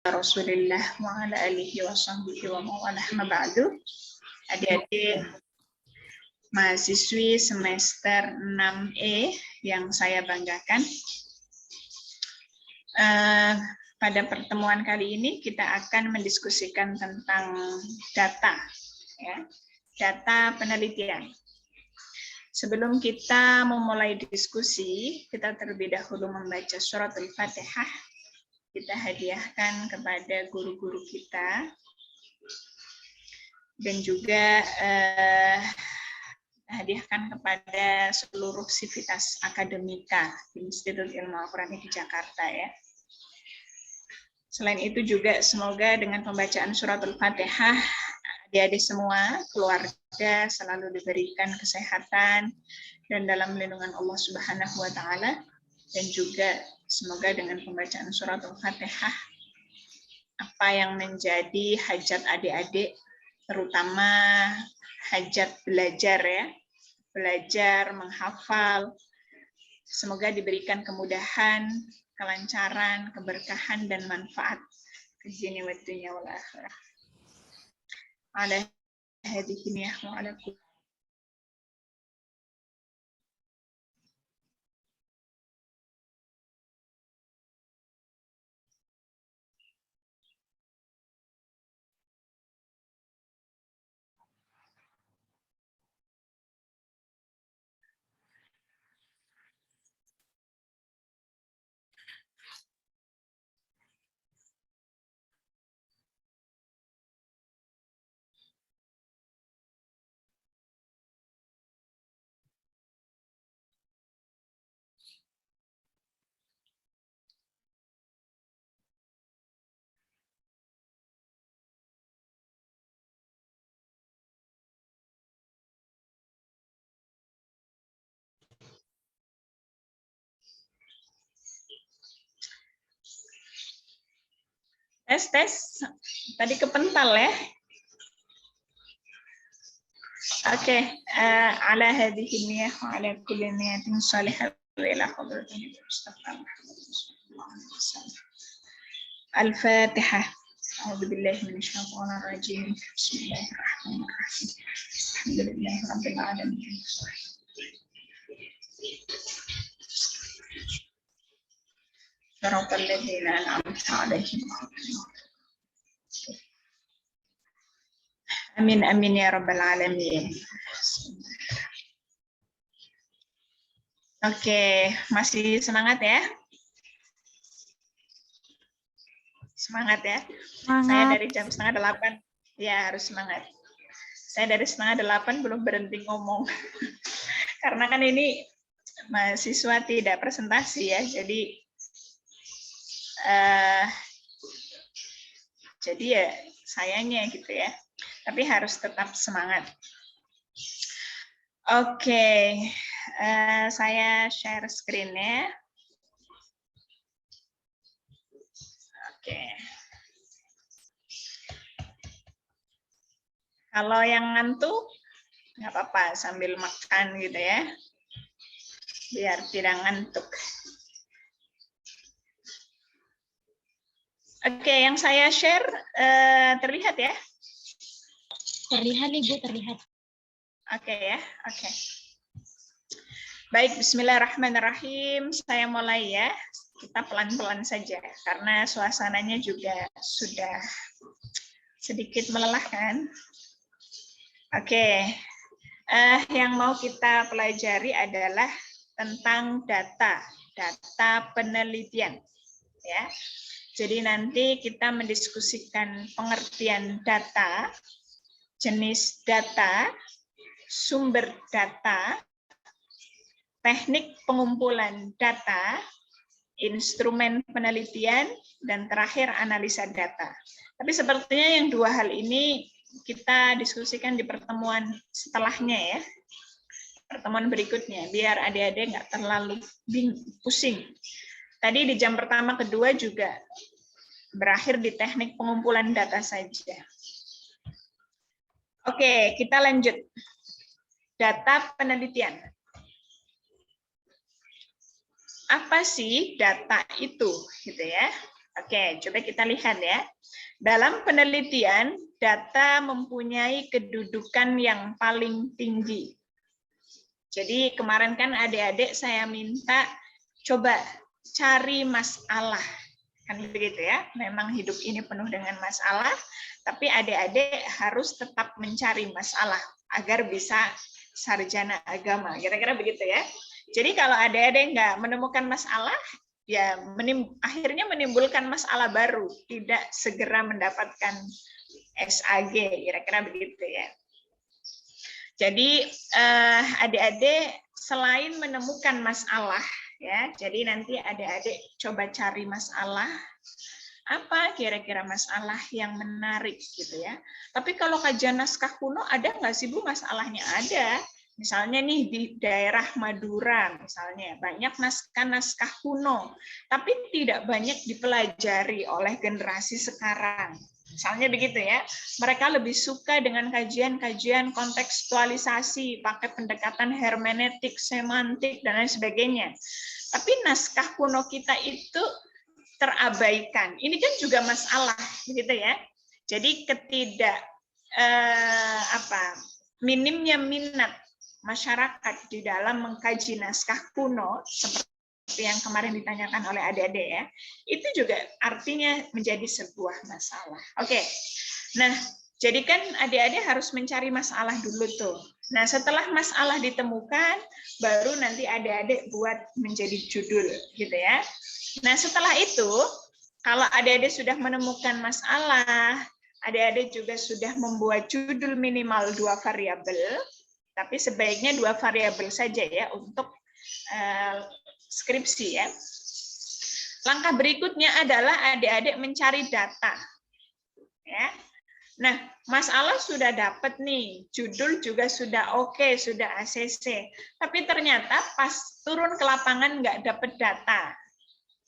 Rasulillah wa ala alihi wa sahbihi wa mawalah ma'ba'du. Adik-adik mahasiswi semester 6E yang saya banggakan. Pada pertemuan kali ini kita akan mendiskusikan tentang data, ya, data penelitian. Sebelum kita memulai diskusi, kita terlebih dahulu membaca surat Al-Fatihah. Kita hadiahkan kepada guru-guru kita dan juga hadiahkan kepada seluruh sivitas akademika di Institut Ilmu Al-Quran di Jakarta, ya. Selain itu juga semoga dengan pembacaan surat Al-Fatihah adik-adik semua, keluarga selalu diberikan kesehatan dan dalam lindungan Allah Subhanahu wa taala, dan juga semoga dengan pembacaan surat Al-Fatihah apa yang menjadi hajat adik-adik, terutama hajat belajar, ya, belajar, menghafal, semoga diberikan kemudahan, kelancaran, keberkahan, dan manfaat ke dunia wa dunya wal akhirah. Ala hadhihi niyah wa ala kulli. Tes. Tadi kepental, ya. Oke, ala hadhihi niyah wa ala kulli niyatin salihah wa ila hadratin Mustafa Muhammad sallallahu alaihi wasallam. Al-Fatihah. A'udzu billahi minasyaitonir rajim. Bismillahirrahmanirrahim. Alhamdulillahirabbil alamin. Shiratal ladzina an'amta 'alaihim. Amin amin ya rabbal alamin. Oke, masih semangat, ya? Semangat, ya? Semangat. Saya dari jam 7:30, ya harus semangat. Saya dari 7:30 belum berhenti ngomong. Karena kan ini mahasiswa tidak presentasi, ya, jadi ya sayangnya gitu, ya. Tapi harus tetap semangat. Oke, saya share screen-nya. Oke. Kalau yang ngantuk, nggak apa-apa, sambil makan gitu, ya. Biar tidak ngantuk. Oke, yang saya share terlihat, ya? Terlihat, Ibu, terlihat. Oke, ya, oke. Baik, bismillahirrahmanirrahim. Saya mulai, ya. Kita pelan-pelan saja, karena suasananya juga sudah sedikit melelahkan. Oke, yang mau kita pelajari adalah tentang data penelitian, ya. Jadi nanti kita mendiskusikan pengertian data, jenis data, sumber data, teknik pengumpulan data, instrumen penelitian, dan terakhir analisa data. Tapi sepertinya yang dua hal ini kita diskusikan di pertemuan setelahnya, ya. Pertemuan berikutnya, biar adik-adik nggak terlalu pusing. Tadi di jam pertama kedua juga berakhir di teknik pengumpulan data saja. Oke, kita lanjut. Data penelitian. Apa sih data itu, gitu, ya? Oke, coba kita lihat ya. Dalam penelitian, data mempunyai kedudukan yang paling tinggi. Jadi kemarin kan adik-adik saya minta coba cari masalah. Kan begitu ya, memang hidup ini penuh dengan masalah, tapi adik-adik harus tetap mencari masalah agar bisa sarjana agama. Kira-kira begitu ya. Jadi kalau adik-adik nggak menemukan masalah, ya akhirnya menimbulkan masalah baru, tidak segera mendapatkan SAG, kira-kira begitu ya. Jadi adik-adik selain menemukan masalah, ya, jadi nanti adik-adik coba cari masalah, apa kira-kira masalah yang menarik gitu ya. Tapi kalau kajian naskah kuno ada nggak sih Bu masalahnya? Ada. Misalnya nih di daerah Madura misalnya banyak naskah-naskah kuno, tapi tidak banyak dipelajari oleh generasi sekarang. Misalnya begitu ya, mereka lebih suka dengan kajian-kajian kontekstualisasi, pakai pendekatan hermeneutik, semantik, dan lain sebagainya. Tapi naskah kuno kita itu terabaikan. Ini kan juga masalah, begitu ya. Jadi minimnya minat masyarakat di dalam mengkaji naskah kuno seperti yang kemarin ditanyakan oleh adik-adik ya, itu juga artinya menjadi sebuah masalah. Oke, nah jadi kan adik-adik harus mencari masalah dulu tuh. Nah setelah masalah ditemukan, baru nanti adik-adik buat menjadi judul gitu ya. Nah setelah itu, kalau adik-adik sudah menemukan masalah, adik-adik juga sudah membuat judul minimal 2 variabel, tapi sebaiknya 2 variabel saja ya untuk skripsi ya. Langkah berikutnya adalah adik-adik mencari data. Ya. Nah, masalah sudah dapat nih, judul juga sudah oke, sudah ACC. Tapi ternyata pas turun ke lapangan nggak dapat data.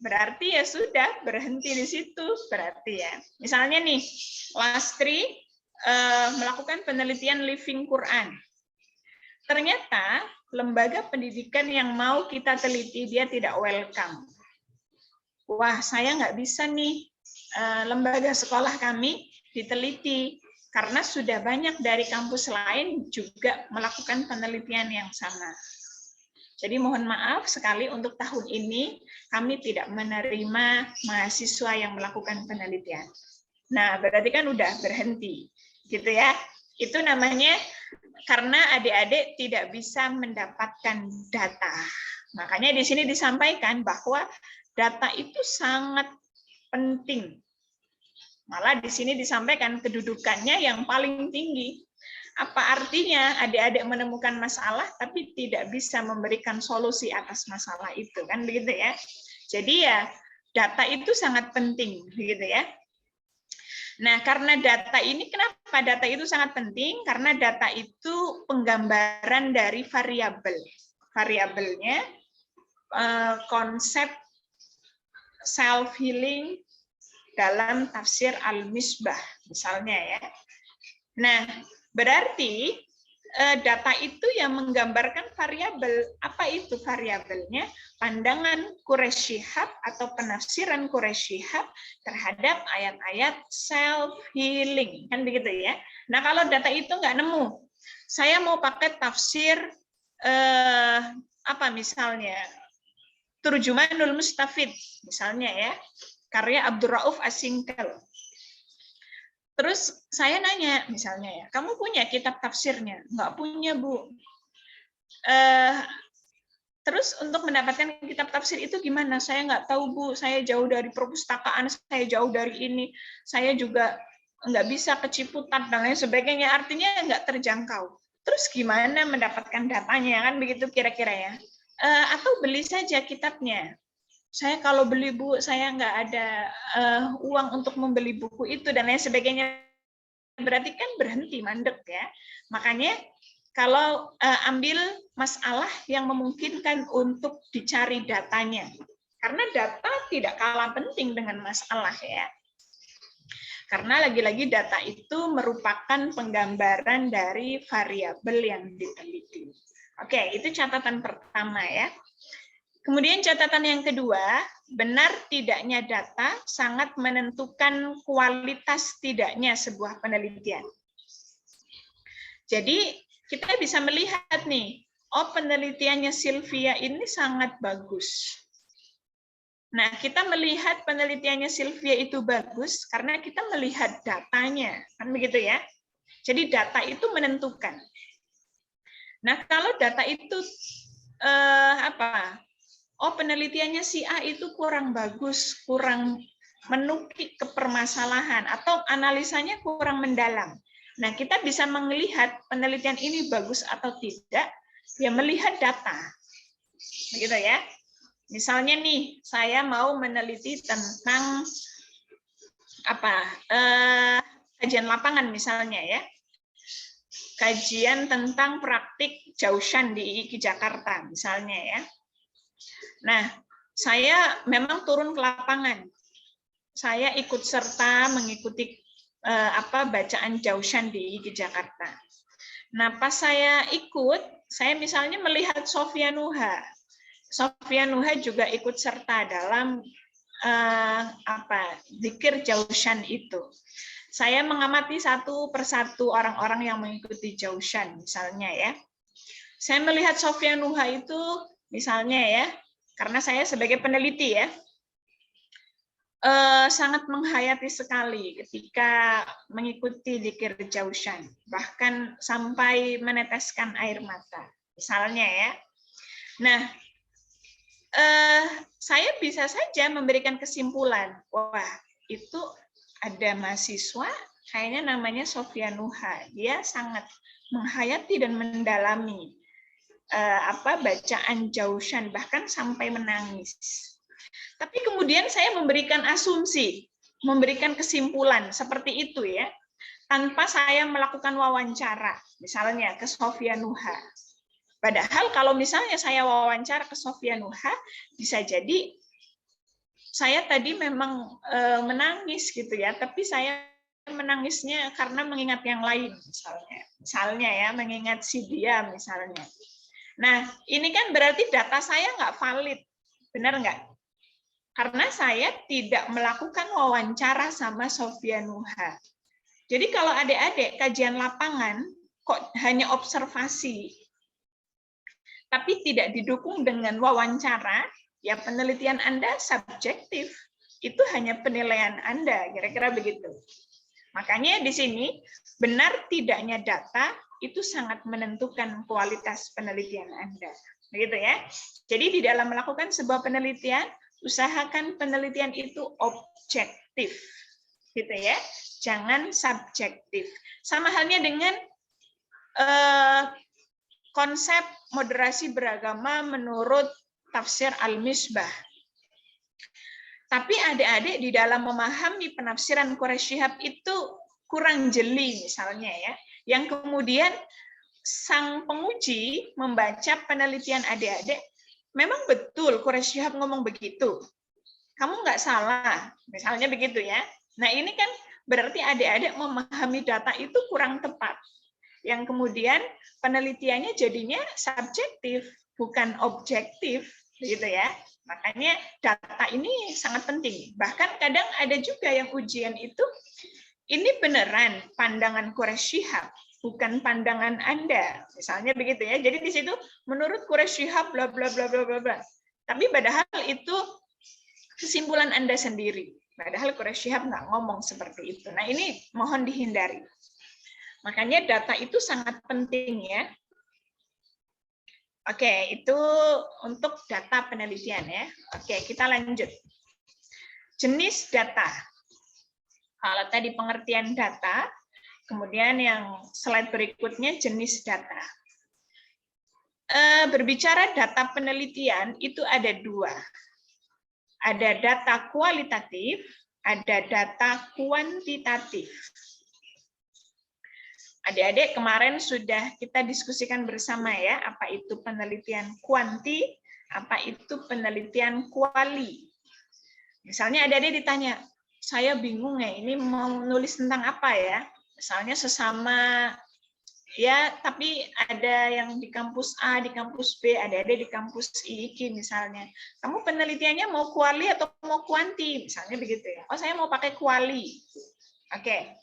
Berarti ya sudah berhenti di situ berarti ya. Misalnya nih, Lastri melakukan penelitian Living Quran. Ternyata lembaga pendidikan yang mau kita teliti dia tidak welcome. Wah, saya nggak bisa nih lembaga sekolah kami diteliti karena sudah banyak dari kampus lain juga melakukan penelitian yang sama. Jadi mohon maaf sekali untuk tahun ini kami tidak menerima mahasiswa yang melakukan penelitian. Nah, berarti kan udah berhenti, gitu ya. Itu namanya karena adik-adik tidak bisa mendapatkan data. Makanya di sini disampaikan bahwa data itu sangat penting. Malah di sini disampaikan kedudukannya yang paling tinggi. Apa artinya adik-adik menemukan masalah tapi tidak bisa memberikan solusi atas masalah itu, kan begitu ya. Jadi ya data itu sangat penting, begitu ya. Nah, karena data ini, kenapa data itu sangat penting? Karena data itu penggambaran dari variabel. Variabelnya konsep self-healing dalam tafsir Al-Misbah, misalnya ya. Nah, berarti data itu yang menggambarkan variabel. Apa itu variabelnya? Pandangan Quraisy Shihab atau penafsiran Quraisy Shihab terhadap ayat-ayat self-healing. Kan begitu ya. Nah, kalau data itu nggak nemu, saya mau pakai tafsir, misalnya, Turjumanul Mustafid, misalnya ya, karya Abdurrauf As-Singkal. Terus saya nanya, misalnya ya, kamu punya kitab tafsirnya? Nggak punya, Bu. Terus untuk mendapatkan kitab tafsir itu gimana? Saya nggak tahu, Bu. Saya jauh dari perpustakaan, saya jauh dari ini. Saya juga nggak bisa ke Ciputat dan lain sebagainya. Artinya nggak terjangkau. Terus gimana mendapatkan datanya? Kan begitu kira-kira ya. Atau beli saja kitabnya. Saya kalau beli, Bu, saya nggak ada uang untuk membeli buku itu dan lain sebagainya. Berarti kan berhenti, mandek ya. Makanya kalau ambil masalah yang memungkinkan untuk dicari datanya. Karena data tidak kalah penting dengan masalah ya. Karena lagi-lagi data itu merupakan penggambaran dari variabel yang diteliti. Oke, itu catatan pertama ya. Kemudian catatan yang kedua, benar tidaknya data sangat menentukan kualitas tidaknya sebuah penelitian. Jadi kita bisa melihat nih, oh penelitiannya Sylvia ini sangat bagus. Nah, kita melihat penelitiannya Sylvia itu bagus karena kita melihat datanya, kan begitu ya? Jadi data itu menentukan. Nah, kalau data itu oh penelitiannya si A itu kurang bagus, kurang menukik ke permasalahan, atau analisanya kurang mendalam. Nah, kita bisa melihat penelitian ini bagus atau tidak, ya melihat data. Begitu ya. Misalnya nih, saya mau meneliti tentang kajian lapangan misalnya ya. Kajian tentang praktik Jaushan di IIKI Jakarta misalnya ya. Nah, saya memang turun ke lapangan. Saya ikut serta mengikuti bacaan Jaushan di IIKI Jakarta. Nah, pas saya ikut, saya misalnya melihat Sofia Nuha. Sofia Nuha juga ikut serta dalam zikir Jaushan itu. Saya mengamati satu persatu orang-orang yang mengikuti Jaushan misalnya ya. Saya melihat Sofia Nuha itu misalnya ya, karena saya sebagai peneliti ya, sangat menghayati sekali ketika mengikuti zikir Jaushan, bahkan sampai meneteskan air mata misalnya ya. Nah, saya bisa saja memberikan kesimpulan, wah itu ada mahasiswa kayaknya namanya Sofia Nuha, dia sangat menghayati dan mendalami bacaan Jaushan, bahkan sampai menangis. Tapi kemudian saya memberikan asumsi, memberikan kesimpulan seperti itu ya, tanpa saya melakukan wawancara, misalnya ke Sofia Nuha. Padahal kalau misalnya saya wawancara ke Sofia Nuha, bisa jadi saya tadi memang menangis gitu ya, tapi saya menangisnya karena mengingat yang lain misalnya ya, mengingat si dia misalnya. Nah, ini kan berarti data saya nggak valid, benar nggak? Karena saya tidak melakukan wawancara sama Sofia Nuha. Jadi kalau adik-adik kajian lapangan kok hanya observasi, tapi tidak didukung dengan wawancara, ya penelitian Anda subjektif. Itu hanya penilaian Anda, kira-kira begitu. Makanya di sini, benar tidaknya data itu sangat menentukan kualitas penelitian Anda. Begitu ya. Jadi di dalam melakukan sebuah penelitian, usahakan penelitian itu objektif. Gitu ya. Jangan subjektif. Sama halnya dengan konsep moderasi beragama menurut tafsir Al-Misbah. Tapi adik-adik di dalam memahami penafsiran Quraisy Shihab itu kurang jeli misalnya ya, yang kemudian sang penguji membaca penelitian adik-adik, memang betul Quraisy Shihab ngomong begitu. Kamu nggak salah, misalnya begitu ya. Nah ini kan berarti adik-adik memahami data itu kurang tepat. Yang kemudian penelitiannya jadinya subjektif, bukan objektif, gitu ya. Makanya data ini sangat penting. Bahkan kadang ada juga yang ujian itu, ini beneran pandangan Quraisy Shihab, bukan pandangan Anda. Misalnya begitu ya. Jadi di situ menurut Quraisy Shihab bla bla bla bla bla bla. Tapi padahal itu kesimpulan Anda sendiri. Padahal Quraisy Shihab nggak ngomong seperti itu. Nah ini mohon dihindari. Makanya data itu sangat penting ya. Oke, itu untuk data penelitian ya. Oke, kita lanjut. Jenis data. Kalau tadi pengertian data, kemudian yang slide berikutnya jenis data. Berbicara data penelitian itu ada dua. Ada data kualitatif, ada data kuantitatif. Adik-adik kemarin sudah kita diskusikan bersama ya, apa itu penelitian kuanti, apa itu penelitian kuali. Misalnya adik-adik ditanya, saya bingung ya, ini mau nulis tentang apa ya? Misalnya sesama Ya, tapi ada yang di kampus A, di kampus B, ada di kampus IIKI misalnya. Kamu penelitiannya mau kuali atau mau kuanti, misalnya begitu ya. Oh, saya mau pakai kuali. Oke.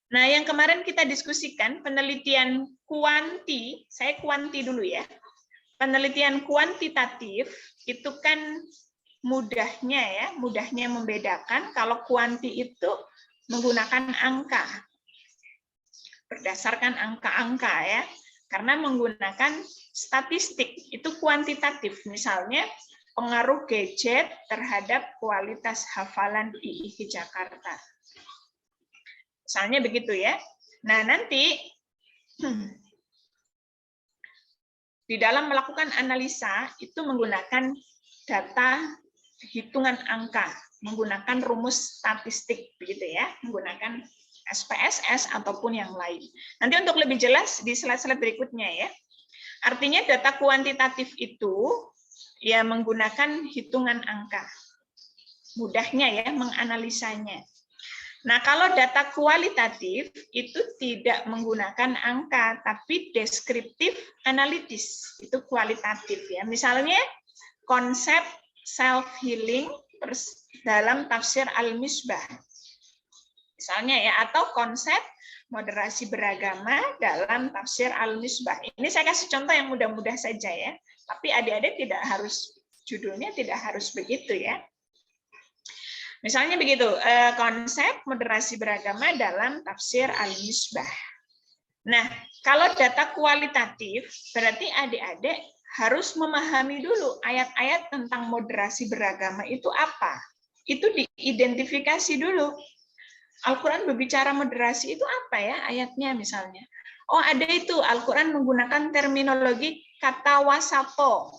Nah, yang kemarin kita diskusikan penelitian kuanti, saya kuanti dulu ya. Penelitian kuantitatif itu kan mudahnya membedakan kalau kuanti itu menggunakan angka. Berdasarkan angka-angka ya. Karena menggunakan statistik, itu kuantitatif. Misalnya pengaruh gadget terhadap kualitas hafalan IIK Jakarta. Misalnya begitu ya. Nah, nanti di dalam melakukan analisa itu menggunakan data hitungan angka, menggunakan rumus statistik begitu ya, menggunakan SPSS ataupun yang lain. Nanti untuk lebih jelas di slide-slide berikutnya ya. Artinya data kuantitatif itu ya menggunakan hitungan angka. Mudahnya ya menganalisanya. Nah, kalau data kualitatif itu tidak menggunakan angka, tapi deskriptif analitis. Itu kualitatif ya. Misalnya konsep self-healing dalam tafsir Al-Misbah. Misalnya ya, atau konsep moderasi beragama dalam tafsir Al-Misbah. Ini saya kasih contoh yang mudah-mudah saja ya. Tapi adik-adik tidak harus, judulnya tidak harus begitu ya. Misalnya begitu, konsep moderasi beragama dalam tafsir Al-Misbah. Nah, kalau data kualitatif, berarti adik-adik harus memahami dulu ayat-ayat tentang moderasi beragama itu apa. Itu diidentifikasi dulu. Al-Quran berbicara moderasi itu apa ya ayatnya misalnya. Oh, ada itu, Al-Quran menggunakan terminologi kata wasato.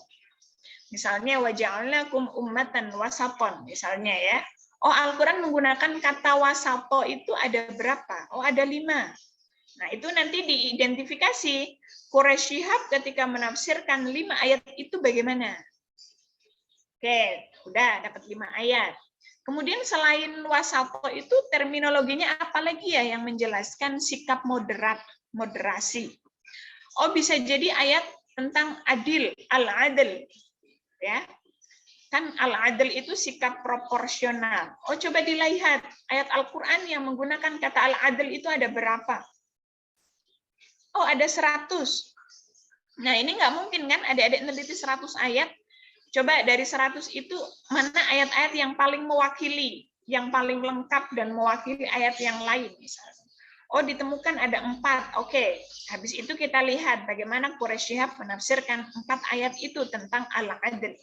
Misalnya, waja'alnakum ummatan wasapon, misalnya ya. Oh, Al-Quran menggunakan kata wasato itu ada berapa? Oh, ada 5. Nah, itu nanti diidentifikasi. Quraisy Shihab ketika menafsirkan 5 ayat itu bagaimana? Oke, udah dapat 5 ayat. Kemudian selain wasato itu terminologinya apa lagi ya yang menjelaskan sikap moderasi? Oh, bisa jadi ayat tentang adil, al-adil. Ya. Kan al-adil itu sikap proporsional. Oh, coba dilihat ayat Al-Qur'an yang menggunakan kata al-adil itu ada berapa? Oh, ada 100. Nah, ini nggak mungkin kan adik-adik neliti 100 ayat. Coba dari 100 itu mana ayat-ayat yang paling mewakili, yang paling lengkap dan mewakili ayat yang lain misalnya. Oh, ditemukan ada 4. Oke, habis itu kita lihat bagaimana Quraisy Shihab menafsirkan 4 ayat itu tentang al-adl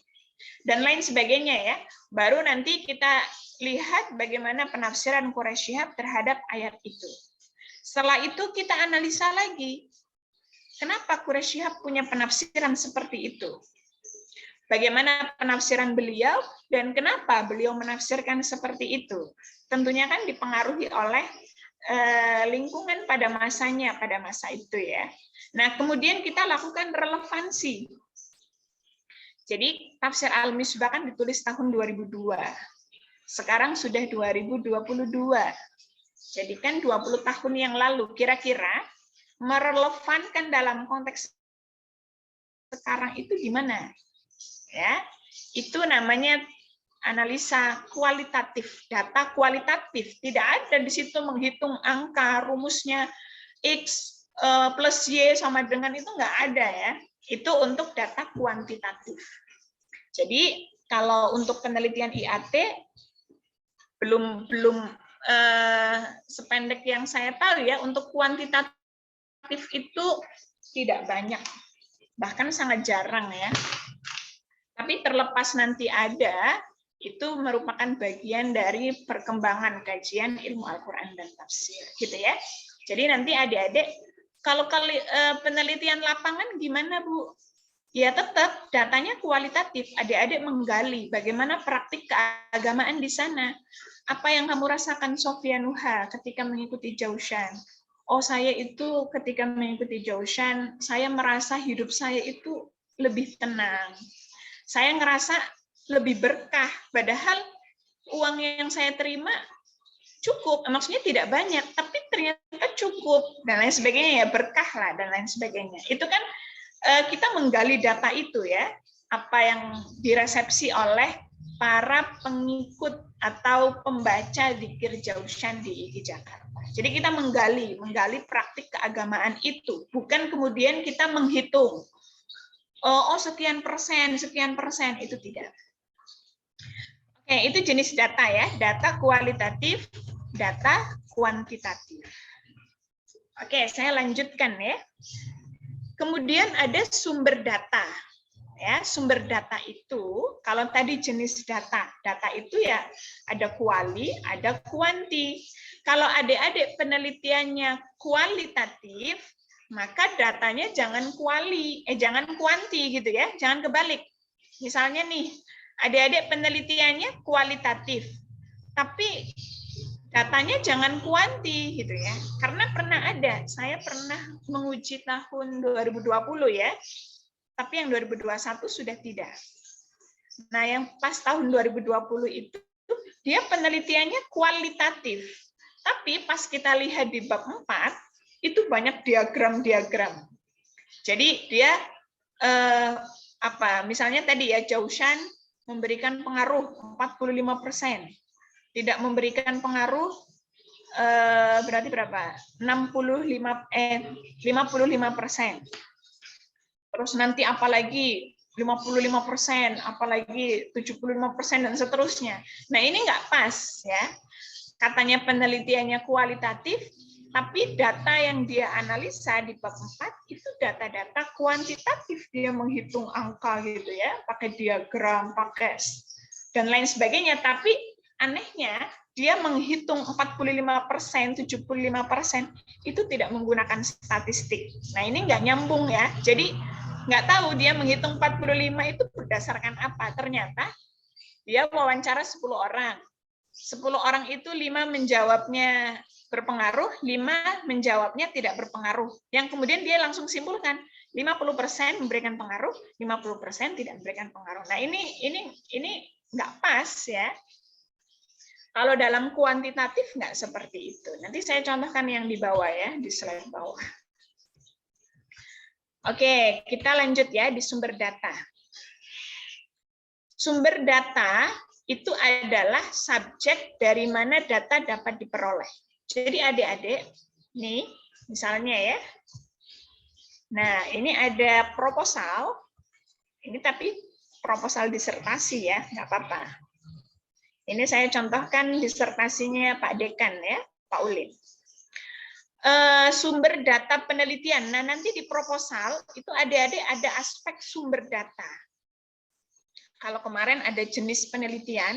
dan lain sebagainya ya. Baru nanti kita lihat bagaimana penafsiran Quraisy Shihab terhadap ayat itu. Setelah itu kita analisa lagi. Kenapa Quraisy Shihab punya penafsiran seperti itu? Bagaimana penafsiran beliau dan kenapa beliau menafsirkan seperti itu? Tentunya kan dipengaruhi oleh lingkungan pada masanya, pada masa itu ya. Nah, kemudian kita lakukan relevansi. Jadi tafsir Al-Misbah kan ditulis tahun 2002. Sekarang sudah 2022. Jadi kan 20 tahun yang lalu kira-kira merelevankan dalam konteks sekarang itu gimana? Ya, itu namanya analisa kualitatif, data kualitatif. Tidak ada di situ menghitung angka, rumusnya X plus Y sama dengan itu nggak ada ya. Itu untuk data kuantitatif. Jadi kalau untuk penelitian IAT belum sependek yang saya tahu ya, untuk kuantitatif itu tidak banyak, bahkan sangat jarang ya. Tapi terlepas nanti ada, itu merupakan bagian dari perkembangan kajian ilmu Al-Quran dan tafsir, gitu ya. Jadi nanti adik-adik, kalau penelitian lapangan gimana Bu? Ya tetap datanya kualitatif, adik-adik menggali bagaimana praktik keagamaan di sana. Apa yang kamu rasakan Sofia Nuha ketika mengikuti Jaushan? Oh, saya itu ketika mengikuti Jaushan, saya merasa hidup saya itu lebih tenang. Saya ngerasa lebih berkah, padahal uang yang saya terima cukup, maksudnya tidak banyak, tapi ternyata cukup dan lain sebagainya, ya berkah lah dan lain sebagainya. Itu kan kita menggali data itu ya, apa yang diresepsi oleh para pengikut atau pembaca zikir Jaushan di IGI Jakarta. Jadi kita menggali praktik keagamaan itu, bukan kemudian kita menghitung. Oh sekian persen, itu tidak. Oke, itu jenis data ya, data kualitatif, data kuantitatif. Oke, saya lanjutkan ya. Kemudian ada sumber data. Ya, sumber data itu, kalau tadi jenis data itu ya ada kuali, ada kuanti. Kalau adik-adik penelitiannya kualitatif, maka datanya jangan kuanti gitu ya, jangan kebalik. Misalnya nih, adik-adik penelitiannya kualitatif, tapi datanya jangan kuanti gitu ya. Karena saya pernah menguji tahun 2020 ya. Tapi yang 2021 sudah tidak. Nah, yang pas tahun 2020 itu dia penelitiannya kualitatif. Tapi pas kita lihat di bab 4 itu banyak diagram-diagram. Jadi dia misalnya tadi ya Jaushan memberikan pengaruh 45%. Tidak memberikan pengaruh berarti berapa? 55%. Terus nanti apalagi 55%, apalagi 75% dan seterusnya. Nah, ini nggak pas ya. Katanya penelitiannya kualitatif, tapi data yang dia analisa di bab 4 itu data-data kuantitatif. Dia menghitung angka gitu ya, pakai diagram, pakai dan lain sebagainya. Tapi anehnya dia menghitung 45%, 75% itu tidak menggunakan statistik. Nah, ini nggak nyambung ya. Jadi nggak tahu dia menghitung 45 itu berdasarkan apa. Ternyata dia wawancara 10 orang. 10 orang itu 5 menjawabnya berpengaruh, 5 menjawabnya tidak berpengaruh. Yang kemudian dia langsung simpulkan 50% memberikan pengaruh, 50% tidak memberikan pengaruh. Nah, ini nggak pas ya. Kalau dalam kuantitatif nggak seperti itu. Nanti saya contohkan yang di bawah ya, di slide bawah. Oke, kita lanjut ya di sumber data. Sumber data itu adalah subjek dari mana data dapat diperoleh. Jadi adik-adik, nih misalnya ya. Nah, ini ada proposal. Ini tapi proposal disertasi ya, nggak apa-apa. Ini saya contohkan disertasinya Pak Dekan ya, Pak Ulin. Sumber data penelitian. Nah, nanti di proposal itu adik-adik ada aspek sumber data. Kalau kemarin ada jenis penelitian,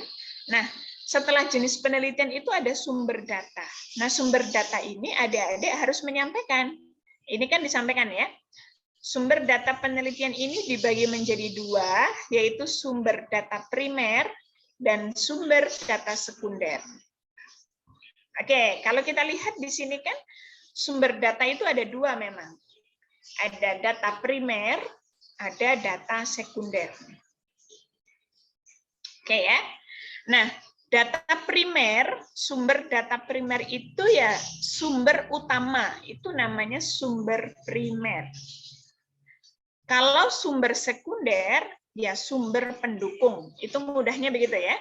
nah setelah jenis penelitian itu ada sumber data. Nah, sumber data ini adik-adik harus menyampaikan. Ini kan disampaikan ya. Sumber data penelitian ini dibagi menjadi 2, yaitu sumber data primer dan sumber data sekunder. Oke, kalau kita lihat di sini kan sumber data itu ada 2 memang. Ada data primer, ada data sekunder. Oke ya. Nah, data primer, sumber data primer itu ya sumber utama, itu namanya sumber primer. Kalau sumber sekunder, ya sumber pendukung. Itu mudahnya begitu ya.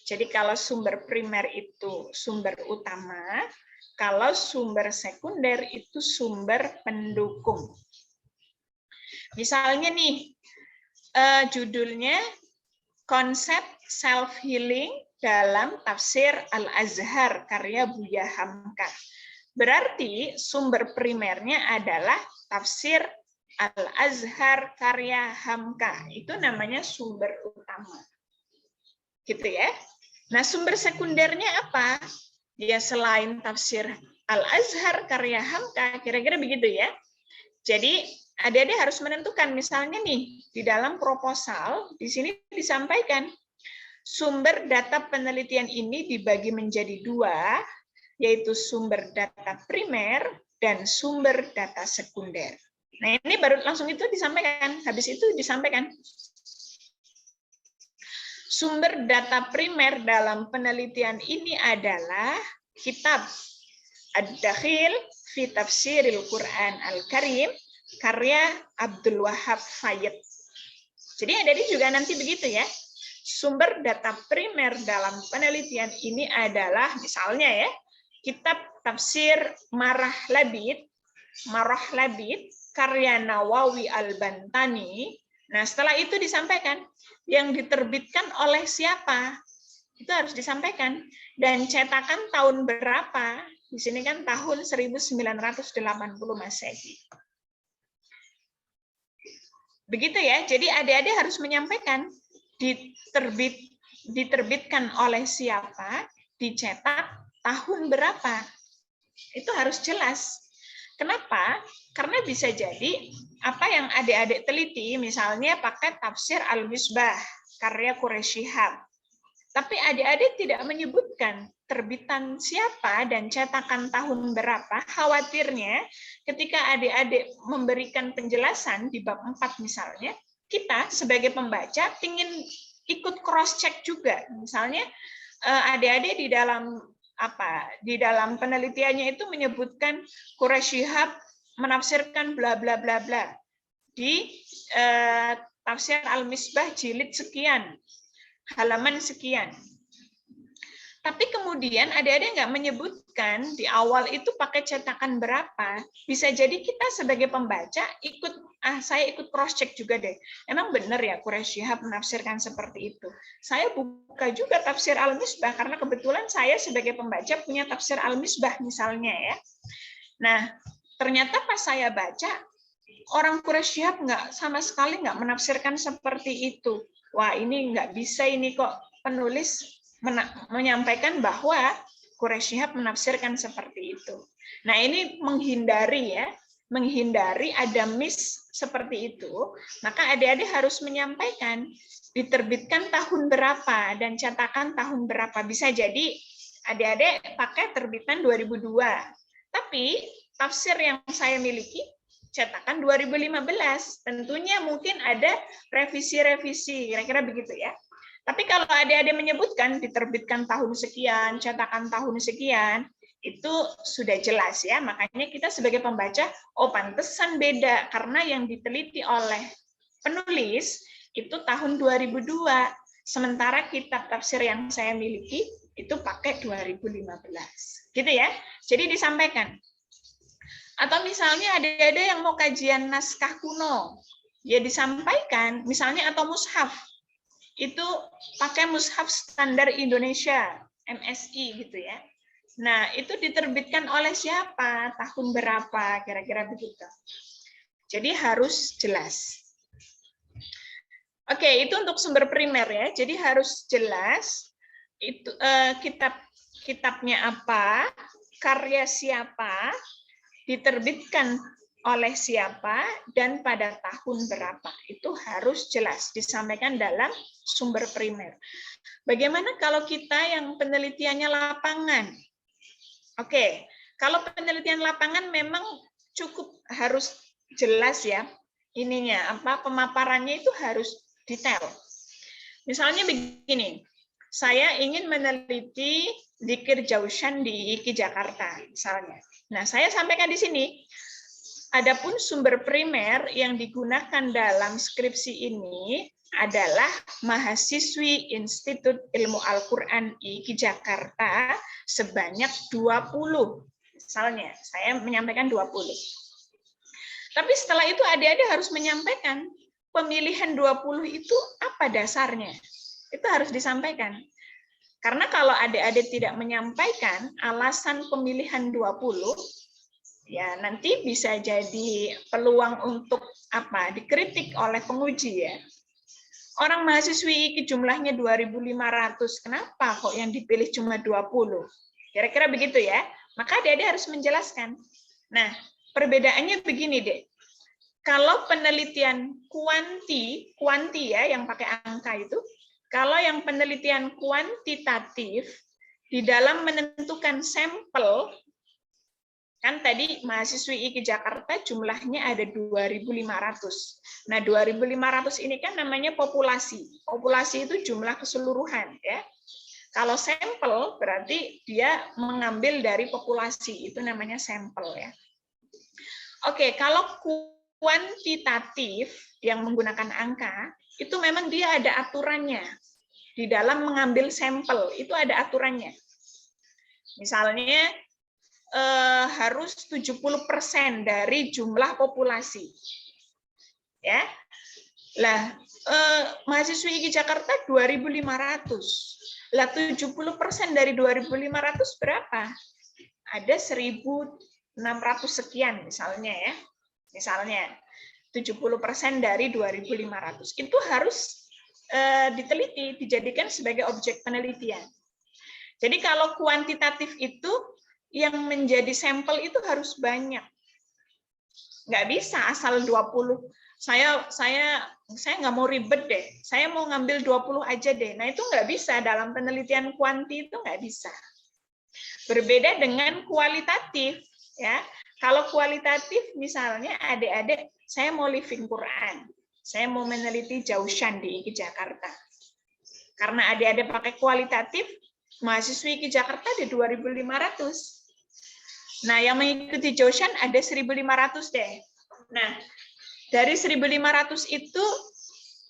Jadi kalau sumber primer itu sumber utama, kalau sumber sekunder itu sumber pendukung. Misalnya nih, judulnya konsep self-healing dalam tafsir Al-Azhar karya Buya Hamka. Berarti sumber primernya adalah tafsir Al-Azhar karya Hamka. Itu namanya sumber utama. Gitu ya. Nah, sumber sekundernya apa? Ya selain tafsir Al-Azhar karya Hamka, kira-kira begitu ya. Jadi adik-adik harus menentukan, misalnya nih di dalam proposal di sini disampaikan sumber data penelitian ini dibagi menjadi 2, yaitu sumber data primer dan sumber data sekunder. Nah, ini baru langsung itu disampaikan. Habis itu disampaikan sumber data primer dalam penelitian ini adalah kitab Ad-Dakhil fi Tafsiril Quran Al-Karim karya Abdul Wahab Fayyad. Jadi adik juga nanti begitu ya. Sumber data primer dalam penelitian ini adalah misalnya ya, kitab tafsir Marah Labid karya Nawawi Al-Bantani. Nah, setelah itu disampaikan yang diterbitkan oleh siapa? Itu harus disampaikan. Dan cetakan tahun berapa? Di sini kan tahun 1980 Masehi. Begitu ya. Jadi adik-adik harus menyampaikan diterbitkan oleh siapa, dicetak tahun berapa. Itu harus jelas. Kenapa? Karena bisa jadi apa yang adik-adik teliti, misalnya pakai tafsir Al-Misbah, karya Quraisy Shihab. Tapi adik-adik tidak menyebutkan terbitan siapa dan cetakan tahun berapa, khawatirnya ketika adik-adik memberikan penjelasan di bab 4 misalnya, kita sebagai pembaca ingin ikut cross-check juga. Misalnya adik-adik di dalam penelitiannya itu menyebutkan Quraisy Shihab menafsirkan bla bla bla bla di tafsir Al-Misbah jilid sekian, halaman sekian. Tapi kemudian adik-adik nggak menyebutkan di awal itu pakai cetakan berapa. Bisa jadi kita sebagai pembaca saya ikut cross check juga deh. Emang benar ya Quraisy Shihab menafsirkan seperti itu. Saya buka juga tafsir Al-Misbah karena kebetulan saya sebagai pembaca punya tafsir Al-Misbah misalnya ya. Nah, ternyata pas saya baca orang Quraisy Shihab sama sekali nggak menafsirkan seperti itu. Wah, ini nggak bisa ini kok penulis menyampaikan bahwa Quraisy Shihab menafsirkan seperti itu. Nah, ini menghindari ada miss seperti itu, maka adik-adik harus menyampaikan diterbitkan tahun berapa dan cetakan tahun berapa. Bisa jadi adik-adik pakai terbitan 2002. Tapi tafsir yang saya miliki cetakan 2015. Tentunya mungkin ada revisi-revisi, kira-kira begitu ya. Tapi kalau adik-adik menyebutkan diterbitkan tahun sekian, cetakan tahun sekian, itu sudah jelas ya. Makanya kita sebagai pembaca, oh pantesan beda karena yang diteliti oleh penulis itu tahun 2002. Sementara kitab tafsir yang saya miliki itu pakai 2015. Gitu ya. Jadi disampaikan. Atau misalnya ada yang mau kajian naskah kuno, ya disampaikan, misalnya atau mushaf. Itu pakai mushaf standar Indonesia, MSI gitu ya. Nah, itu diterbitkan oleh siapa? Tahun berapa? Kira-kira begitu. Jadi harus jelas. Oke, itu untuk sumber primer ya. Jadi harus jelas itu kitabnya apa, karya siapa, diterbitkan oleh siapa, dan pada tahun berapa. Itu harus jelas disampaikan dalam sumber primer. Bagaimana kalau kita yang penelitiannya lapangan? Oke, kalau penelitian lapangan memang cukup harus jelas ya, pemaparannya itu harus detail. Misalnya begini, saya ingin meneliti Dzikir Jaushan di IKI Jakarta, misalnya. Nah, saya sampaikan di sini, adapun sumber primer yang digunakan dalam skripsi ini adalah mahasiswi Institut Ilmu Al-Quran IKI Jakarta sebanyak 20. Misalnya, saya menyampaikan 20. Tapi setelah itu adik-adik harus menyampaikan pemilihan 20 itu apa dasarnya. Itu harus disampaikan. Karena kalau adik-adik tidak menyampaikan alasan pemilihan 20, ya nanti bisa jadi peluang untuk dikritik oleh penguji ya. Orang mahasiswi IKI jumlahnya 2.500, kenapa kok yang dipilih cuma 20? Kira-kira begitu ya. Maka adik-adik harus menjelaskan. Nah, perbedaannya begini deh. Kalau penelitian kuanti ya yang pakai angka itu, kalau yang penelitian kuantitatif di dalam menentukan sampel, kan tadi mahasiswi IKI Jakarta jumlahnya ada 2.500. Nah, 2.500 ini kan namanya populasi. Populasi itu jumlah keseluruhan ya. Kalau sampel berarti dia mengambil dari populasi, itu namanya sampel ya. Oke, kalau kuantitatif yang menggunakan angka, itu memang dia ada aturannya. Di dalam mengambil sampel, itu ada aturannya. Misalnya, harus 70% dari jumlah populasi. Ya. Lah, mahasiswi IKI Jakarta 2.500. Lah 70% dari 2.500 berapa? Ada 1.600 sekian misalnya ya. Misalnya 70% dari 2.500. Itu harus diteliti, dijadikan sebagai objek penelitian. Jadi kalau kuantitatif itu yang menjadi sampel itu harus banyak. Nggak bisa asal 20. Saya nggak mau ribet deh. Saya mau ngambil 20 aja deh. Nah, itu nggak bisa. Dalam penelitian kuanti itu nggak bisa. Berbeda dengan kualitatif. Ya. Kalau kualitatif, misalnya adik-adik, saya mau living Quran. Saya mau meneliti Jaushan di IKI Jakarta. Karena adik-adik pakai kualitatif, mahasiswi IKI Jakarta ada 2.500. Nah, yang mengikuti Jaushan ada 1.500 deh. Nah, dari 1.500 itu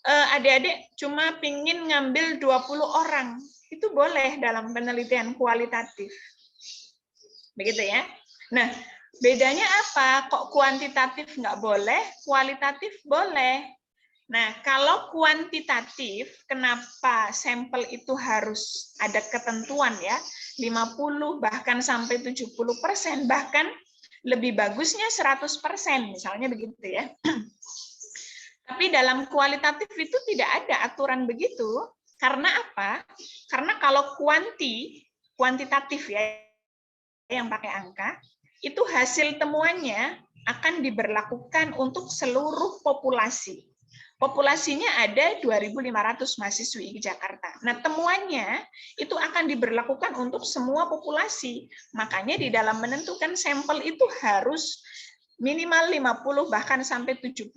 adik-adik cuma pingin ngambil 20 orang. Itu boleh dalam penelitian kualitatif. Begitu ya. Nah, bedanya apa? Kok kuantitatif nggak boleh, kualitatif boleh? Nah, kalau kuantitatif, kenapa sampel itu harus ada ketentuan ya? 50 bahkan sampai 70%, bahkan lebih bagusnya 100%, misalnya begitu ya. Tapi dalam kualitatif itu tidak ada aturan begitu. Karena apa? Karena kalau kuantitatif ya, yang pakai angka, itu hasil temuannya akan diberlakukan untuk seluruh populasi. Populasinya ada 2.500 mahasiswi IKI Jakarta. Nah, temuannya itu akan diberlakukan untuk semua populasi. Makanya di dalam menentukan sampel itu harus minimal 50 bahkan sampai 70%.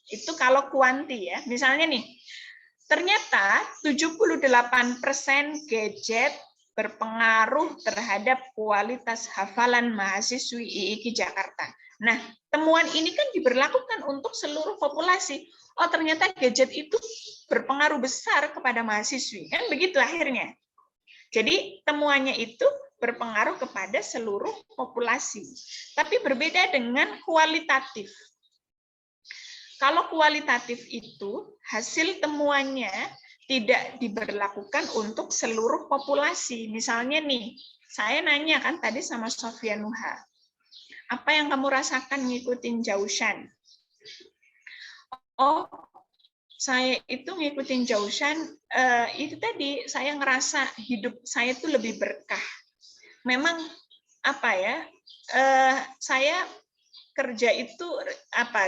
Itu kalau kuanti ya. Misalnya nih, ternyata 78% gadget berpengaruh terhadap kualitas hafalan mahasiswi IKI Jakarta. Nah, temuan ini kan diberlakukan untuk seluruh populasi. Oh, ternyata gadget itu berpengaruh besar kepada mahasiswi. Kan begitu akhirnya. Jadi, temuannya itu berpengaruh kepada seluruh populasi. Tapi berbeda dengan kualitatif. Kalau kualitatif itu, hasil temuannya tidak diberlakukan untuk seluruh populasi. Misalnya nih, saya nanya kan tadi sama Sofia Nuha, apa yang kamu rasakan ngikutin Jaushan? Oh, saya itu ngikutin Jaushan, itu tadi saya ngerasa hidup saya itu lebih berkah. Memang apa ya? Saya kerja itu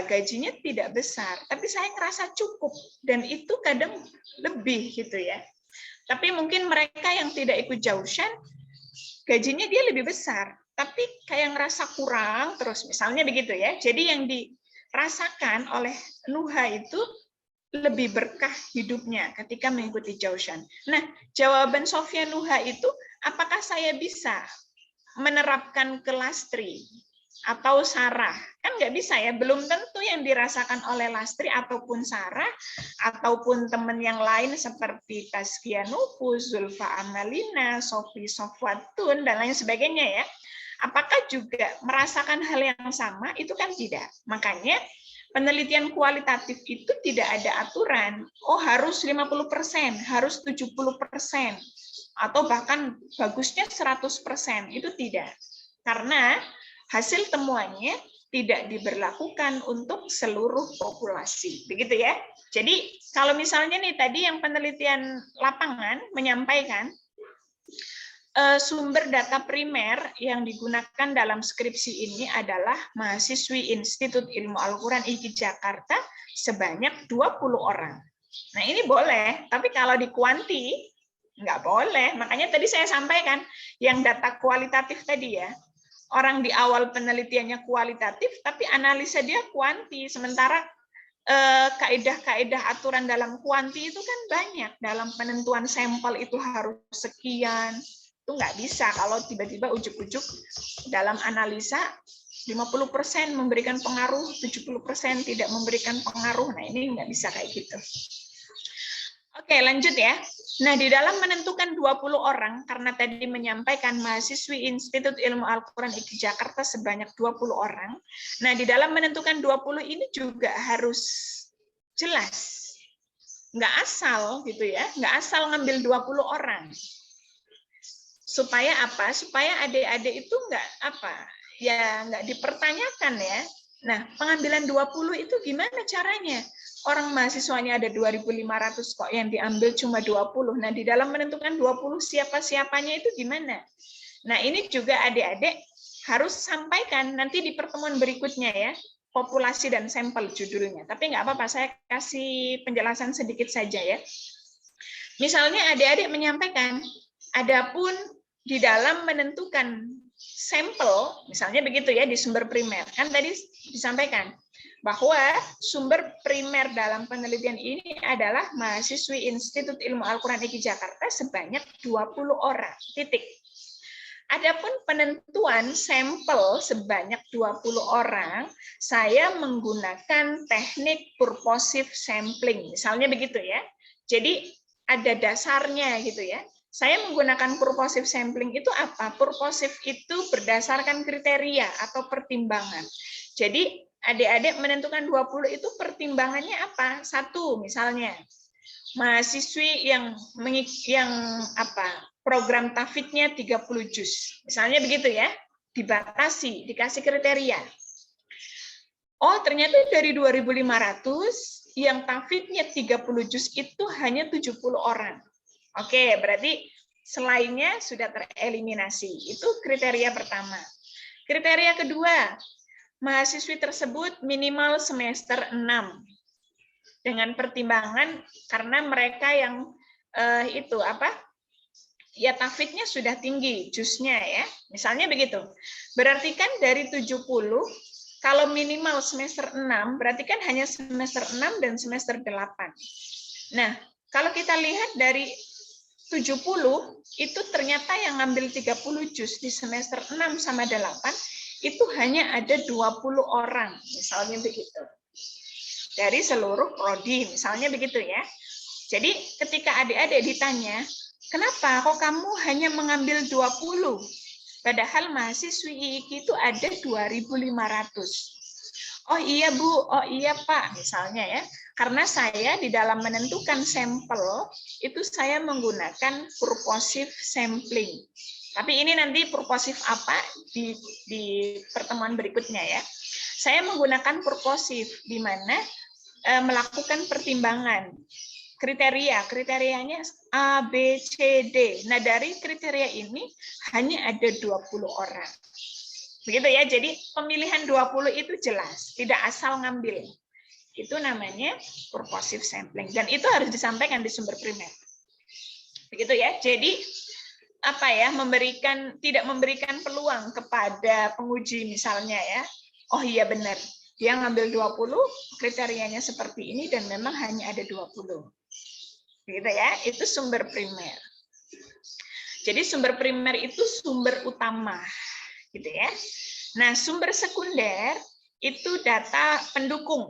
gajinya tidak besar, tapi saya ngerasa cukup dan itu kadang lebih gitu ya. Tapi mungkin mereka yang tidak ikut Jaushan, gajinya dia lebih besar, tapi kayak ngerasa kurang terus, misalnya begitu ya. Jadi yang dirasakan oleh Nuha itu lebih berkah hidupnya ketika mengikuti Jaushan. Nah, jawaban Sofia Nuha itu, apakah saya bisa menerapkan ke Lastri atau Sarah? Kan nggak bisa ya, belum tentu yang dirasakan oleh Lastri ataupun Sarah ataupun teman yang lain seperti Tazkia Nufus, Zulfa Amalina, Sofi Sofwatun dan lain sebagainya ya. Apakah juga merasakan hal yang sama? Itu kan tidak. Makanya penelitian kualitatif itu tidak ada aturan. Oh, harus 50%, harus 70%, atau bahkan bagusnya 100%. Itu tidak. Karena hasil temuannya tidak diberlakukan untuk seluruh populasi. Begitu ya. Jadi kalau misalnya nih tadi yang penelitian lapangan menyampaikan sumber data primer yang digunakan dalam skripsi ini adalah mahasiswi Institut Ilmu Al-Quran IKI Jakarta sebanyak 20 orang. Nah ini boleh, tapi kalau di kuanti nggak boleh. Makanya tadi saya sampaikan yang data kualitatif tadi ya. Orang di awal penelitiannya kualitatif, tapi analisa dia kuanti. Sementara kaidah-kaidah aturan dalam kuanti itu kan banyak. Dalam penentuan sampel itu harus sekian. Itu nggak bisa kalau tiba-tiba ujuk-ujuk dalam analisa 50% memberikan pengaruh, 70% tidak memberikan pengaruh. Nah, ini nggak bisa kayak gitu. Oke, lanjut ya. Nah, di dalam menentukan 20 orang, karena tadi menyampaikan mahasiswi Institut Ilmu Al-Quran IKI Jakarta sebanyak 20 orang. Nah, di dalam menentukan 20 ini juga harus jelas. Nggak asal gitu ya, nggak asal ngambil 20 orang. Supaya apa? Supaya adik-adik itu nggak dipertanyakan ya. Nah, pengambilan 20 itu gimana caranya? Orang mahasiswanya ada 2.500 kok, yang diambil cuma 20. Nah, di dalam menentukan 20 siapa-siapanya itu gimana? Nah, ini juga adik-adik harus sampaikan nanti di pertemuan berikutnya ya, populasi dan sampel judulnya. Tapi nggak apa-apa, saya kasih penjelasan sedikit saja ya. Misalnya adik-adik menyampaikan, adapun di dalam menentukan sampel, misalnya begitu ya di sumber primer, kan tadi disampaikan bahwa sumber primer dalam penelitian ini adalah mahasiswi Institut Ilmu Al-Quran IKI Jakarta sebanyak 20 orang, titik. Adapun penentuan sampel sebanyak 20 orang, saya menggunakan teknik purposive sampling, misalnya begitu ya. Jadi ada dasarnya gitu ya. Saya menggunakan purposive sampling itu apa? Purposive itu berdasarkan kriteria atau pertimbangan. Jadi adik-adik menentukan 20 itu pertimbangannya apa? Satu, misalnya mahasiswi yang program tafidnya 30 juz. Misalnya begitu ya. Dibatasi, dikasih kriteria. Oh, ternyata dari 2.500 yang tafidnya 30 juz itu hanya 70 orang. Oke, berarti selainnya sudah tereliminasi. Itu kriteria pertama. Kriteria kedua, mahasiswi tersebut minimal semester 6. Dengan pertimbangan karena mereka yang tafidnya sudah tinggi, juznya ya. Misalnya begitu. Berarti kan dari 70, kalau minimal semester 6, berarti kan hanya semester 6 dan semester 8. Nah, kalau kita lihat dari 70 itu ternyata yang ngambil 30 juz di semester 6 sama 8 itu hanya ada 20 orang, misalnya begitu. Dari seluruh prodi, misalnya begitu ya. Jadi ketika adik-adik ditanya, kenapa kok kamu hanya mengambil 20? Padahal mahasiswi IIKI itu ada 2.500. Oh iya Bu, oh iya Pak, misalnya ya. Karena saya di dalam menentukan sampel, itu saya menggunakan purposive sampling. Tapi ini nanti purposive apa di pertemuan berikutnya ya. Saya menggunakan purposive, di mana melakukan pertimbangan. Kriterianya A, B, C, D. Nah, dari kriteria ini hanya ada 20 orang. Begitu ya, jadi pemilihan 20 itu jelas, tidak asal ngambil. Itu namanya purposive sampling. Dan itu harus disampaikan di sumber primer. Begitu ya, jadi tidak memberikan peluang kepada penguji misalnya ya. Oh iya benar, dia ngambil 20, kriterianya seperti ini dan memang hanya ada 20. Gitu ya, itu sumber primer. Jadi sumber primer itu sumber utama, gitu ya. Nah, sumber sekunder itu data pendukung.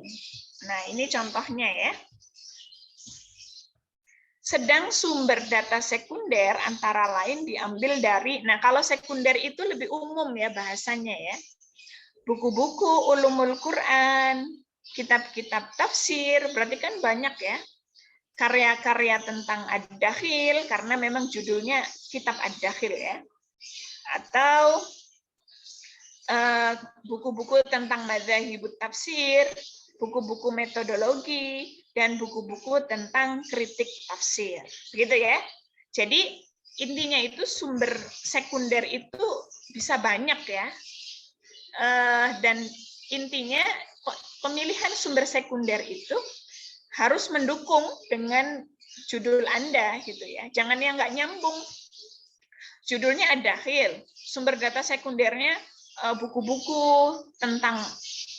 Nah, ini contohnya ya. Sedang sumber data sekunder antara lain diambil dari, nah kalau sekunder itu lebih umum ya bahasanya ya. Buku-buku ulumul Quran, kitab-kitab tafsir, berarti kan banyak ya. Karya-karya tentang Ad-Dakhil, karena memang judulnya kitab Ad-Dakhil ya. Atau buku-buku tentang madzhabut tafsir, buku-buku metodologi, dan buku-buku tentang kritik tafsir. Begitu ya. Jadi intinya itu sumber sekunder itu bisa banyak ya. Dan intinya pemilihan sumber sekunder itu harus mendukung dengan judul Anda gitu ya. Jangan yang nggak nyambung. Judulnya Ad-Dakhil, sumber data sekundernya buku-buku tentang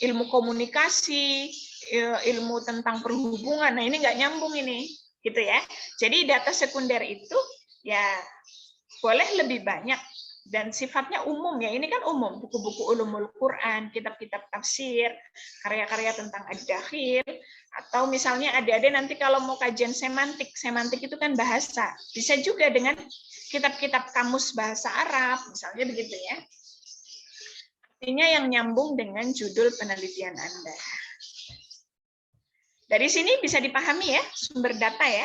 ilmu komunikasi, ilmu tentang perhubungan. Nah, ini nggak nyambung ini, gitu ya. Jadi data sekunder itu ya boleh lebih banyak dan sifatnya umum ya. Ini kan umum, buku-buku ulumul Quran, kitab-kitab tafsir, karya-karya tentang ad-dakhil, atau misalnya adik-adik nanti kalau mau kajian semantik, semantik itu kan bahasa. Bisa juga dengan kitab-kitab kamus bahasa Arab, misalnya begitu ya. Artinya yang nyambung dengan judul penelitian Anda. Dari sini bisa dipahami ya, sumber data ya.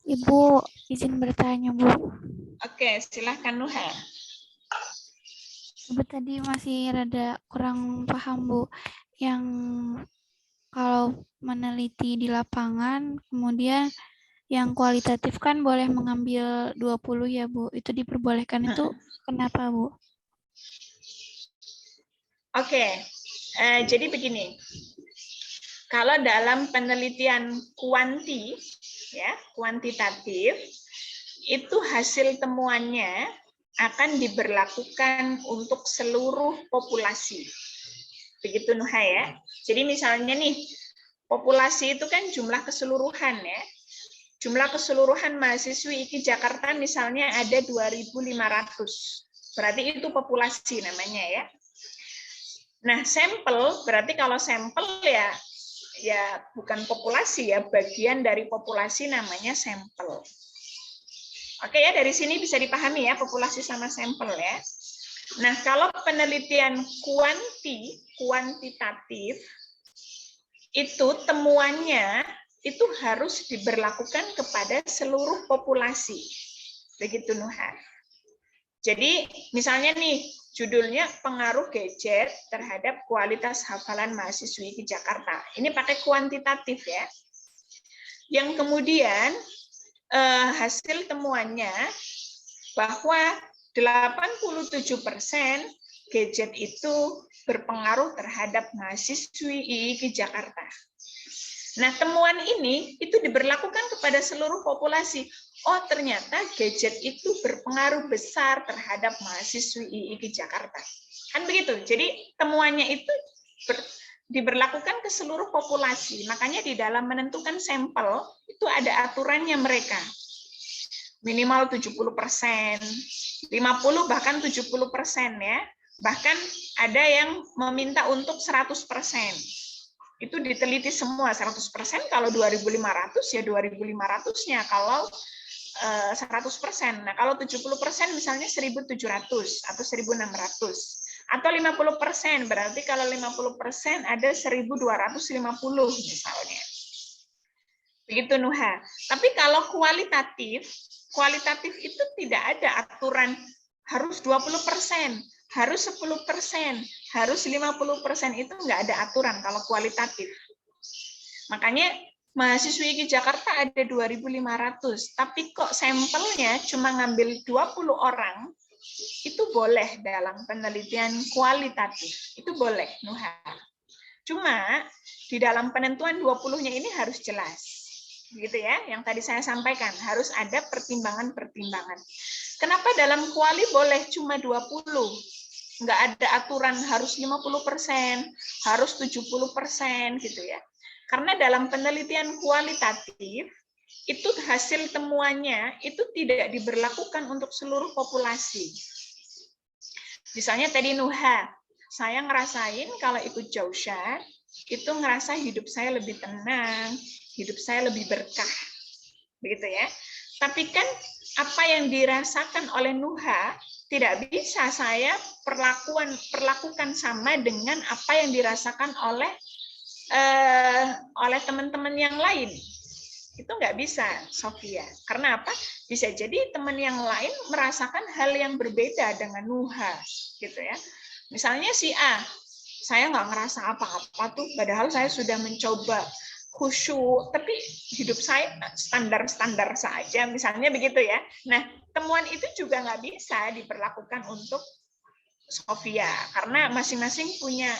Ibu, izin bertanya, Bu. Oke, silahkan Nuha. Ibu tadi masih rada kurang paham, Bu. Yang kalau meneliti di lapangan, kemudian yang kualitatif kan boleh mengambil 20 ya, Bu. Itu diperbolehkan itu kenapa, Bu? Oke, jadi begini. Kalau dalam penelitian kuantitatif, itu hasil temuannya akan diberlakukan untuk seluruh populasi. Begitu Nuha ya. Jadi misalnya nih, populasi itu kan jumlah keseluruhan ya. Jumlah keseluruhan mahasiswi IKI Jakarta misalnya ada 2.500. Berarti itu populasi namanya ya. Nah, sampel berarti kalau sampel ya bukan populasi ya, bagian dari populasi namanya sampel. Oke ya, dari sini bisa dipahami ya populasi sama sampel ya. Nah, kalau penelitian kuantitatif itu temuannya itu harus diberlakukan kepada seluruh populasi. Begitu Nuha. Jadi misalnya nih, judulnya pengaruh gadget terhadap kualitas hafalan mahasiswi di Jakarta. Ini pakai kuantitatif ya. Yang kemudian hasil temuannya bahwa 87% gadget itu berpengaruh terhadap mahasiswi IIK Jakarta. Nah, temuan ini itu diberlakukan kepada seluruh populasi. Oh, ternyata gadget itu berpengaruh besar terhadap mahasiswi IIK Jakarta. Kan begitu. Jadi, temuannya itu diberlakukan ke seluruh populasi. Makanya di dalam menentukan sampel, itu ada aturannya mereka. Minimal 70%, 50 bahkan 70% ya. Bahkan ada yang meminta untuk 100%. Itu diteliti semua 100%, kalau 2.500 ya 2.500-nya, kalau 100%. Nah, kalau 70% misalnya 1.700 atau 1.600. Atau 50%, berarti kalau 50% ada 1.250 misalnya. Begitu Nuha. Tapi kalau kualitatif itu tidak ada aturan harus 20%. Harus 10%, harus 50%, itu nggak ada aturan kalau kualitatif. Makanya mahasiswi IKI Jakarta ada 2.500, tapi kok sampelnya cuma ngambil 20 orang, itu boleh dalam penelitian kualitatif. Itu boleh, Nuha. Cuma di dalam penentuan 20-nya ini harus jelas. Gitu ya, yang tadi saya sampaikan, harus ada pertimbangan-pertimbangan. Kenapa dalam kuali boleh cuma 20? Nggak ada aturan harus 50%, harus 70% gitu ya. Karena dalam penelitian kualitatif, itu hasil temuannya itu tidak diberlakukan untuk seluruh populasi. Misalnya tadi Nuha, saya ngerasain kalau ikut Jausha, itu ngerasa hidup saya lebih tenang, hidup saya lebih berkah. Begitu ya. Tapi kan apa yang dirasakan oleh Nuha tidak bisa saya perlakukan sama dengan apa yang dirasakan oleh teman-teman yang lain. Itu nggak bisa, Sofia. Karena apa? Bisa jadi teman yang lain merasakan hal yang berbeda dengan Nuha, gitu ya. Misalnya si A, saya nggak ngerasa apa-apa tuh, padahal saya sudah mencoba khusyuk, tapi hidup saya standar-standar saja, misalnya begitu ya. Nah, temuan itu juga nggak bisa diperlakukan untuk Sofia, karena masing-masing punya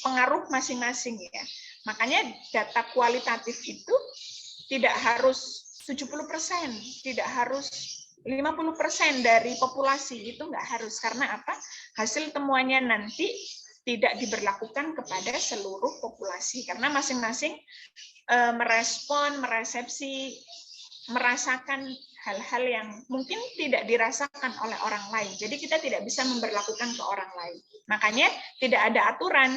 pengaruh masing-masing ya. Makanya data kualitatif itu tidak harus 70%, tidak harus 50% dari populasi itu nggak harus. Karena apa? Hasil temuannya nanti tidak diberlakukan kepada seluruh populasi. Karena masing-masing merespon, meresepsi, merasakan hal-hal yang mungkin tidak dirasakan oleh orang lain. Jadi kita tidak bisa memberlakukan ke orang lain. Makanya tidak ada aturan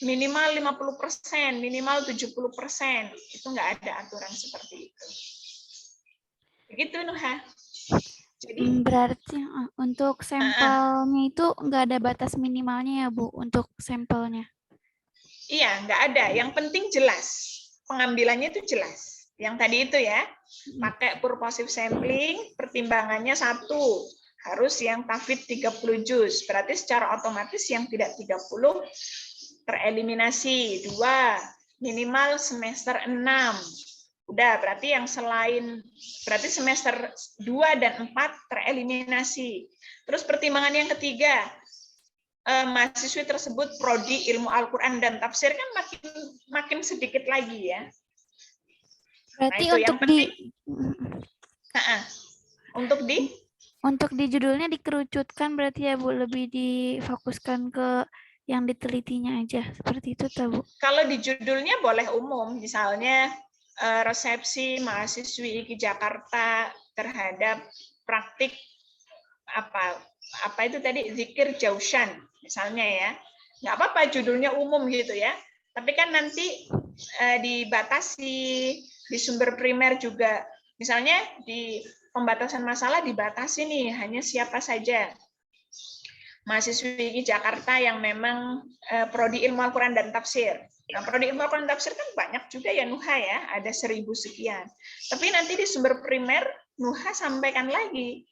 minimal 50%, minimal 70%. Itu nggak ada aturan seperti itu. Begitu, Nuha. Jadi Berarti untuk sampelnya itu nggak ada batas minimalnya ya, Bu, untuk sampelnya? iya, nggak ada. Yang penting jelas. Pengambilannya itu jelas. Yang tadi itu ya, pakai purposive sampling, pertimbangannya 1. Harus yang tafid 30 juz. Berarti secara otomatis yang tidak 30 tereliminasi. 2, minimal semester 6. Udah, berarti yang selain, berarti semester 2 dan 4 tereliminasi. Terus pertimbangan yang ketiga, mahasiswi tersebut prodi ilmu Al-Quran dan tafsir kan makin sedikit lagi ya. Berarti nah, untuk di judulnya dikerucutkan berarti ya, Bu, lebih difokuskan ke yang ditelitinya aja, seperti itu tak, Bu? Kalau di judulnya boleh umum, misalnya resepsi mahasiswi IKI Jakarta terhadap praktik apa itu tadi, zikir Jaushan misalnya ya, nggak apa-apa judulnya umum gitu ya. Tapi kan nanti dibatasi di sumber primer juga, misalnya di pembatasan masalah dibatasi nih hanya siapa saja mahasiswi IKI Jakarta yang memang prodi ilmu Al-Quran dan tafsir. Nah, prodi ilmu Al-Quran dan tafsir kan banyak juga ya, Nuha ya, ada 1000 sekian. Tapi nanti di sumber primer Nuha sampaikan lagi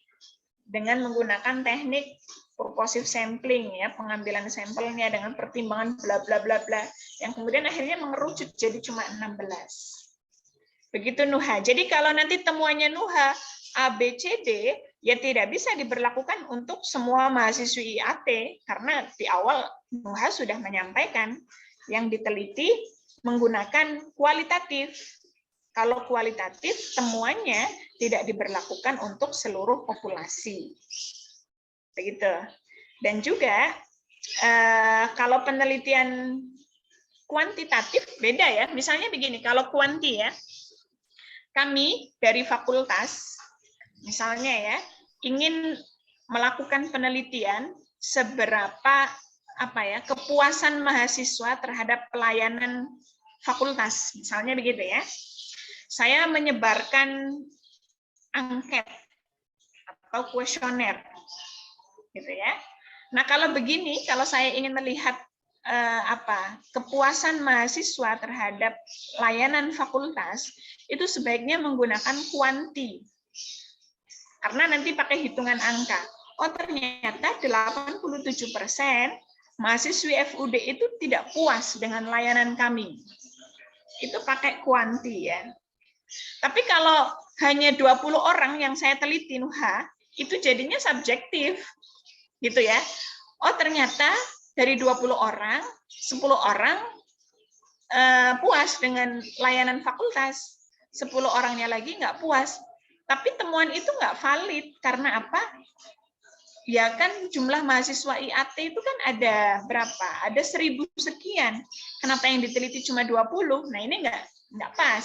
dengan menggunakan teknik purposive sampling ya, pengambilan sampelnya dengan pertimbangan bla bla bla bla, yang kemudian akhirnya mengerucut jadi cuma 16. Begitu, Nuha. Jadi kalau nanti temuannya Nuha A, B, C, D, ya tidak bisa diberlakukan untuk semua mahasiswi IAT, karena di awal Nuha sudah menyampaikan yang diteliti menggunakan kualitatif. Kalau kualitatif, temuannya tidak diberlakukan untuk seluruh populasi. Begitu. Dan juga kalau penelitian kuantitatif beda ya. Misalnya begini, kalau kuanti ya, kami dari fakultas misalnya ya, ingin melakukan penelitian seberapa kepuasan mahasiswa terhadap pelayanan fakultas, misalnya begitu ya. Saya menyebarkan angket atau kuesioner, gitu ya. Nah kalau begini, kalau saya ingin melihat kepuasan mahasiswa terhadap layanan fakultas, itu sebaiknya menggunakan kuanti. Karena nanti pakai hitungan angka. Oh ternyata 87% mahasiswi FUD itu tidak puas dengan layanan kami. Itu pakai kuanti ya. Tapi kalau hanya 20 orang yang saya teliti, Nuha, itu jadinya subjektif. Gitu ya. Oh ternyata dari 20 orang, 10 orang puas dengan layanan fakultas. 10 orangnya lagi nggak puas. Tapi temuan itu nggak valid. Karena apa? Ya kan jumlah mahasiswa IAT itu kan ada berapa? Ada 1000 sekian. Kenapa yang diteliti cuma 20? Nah ini nggak pas.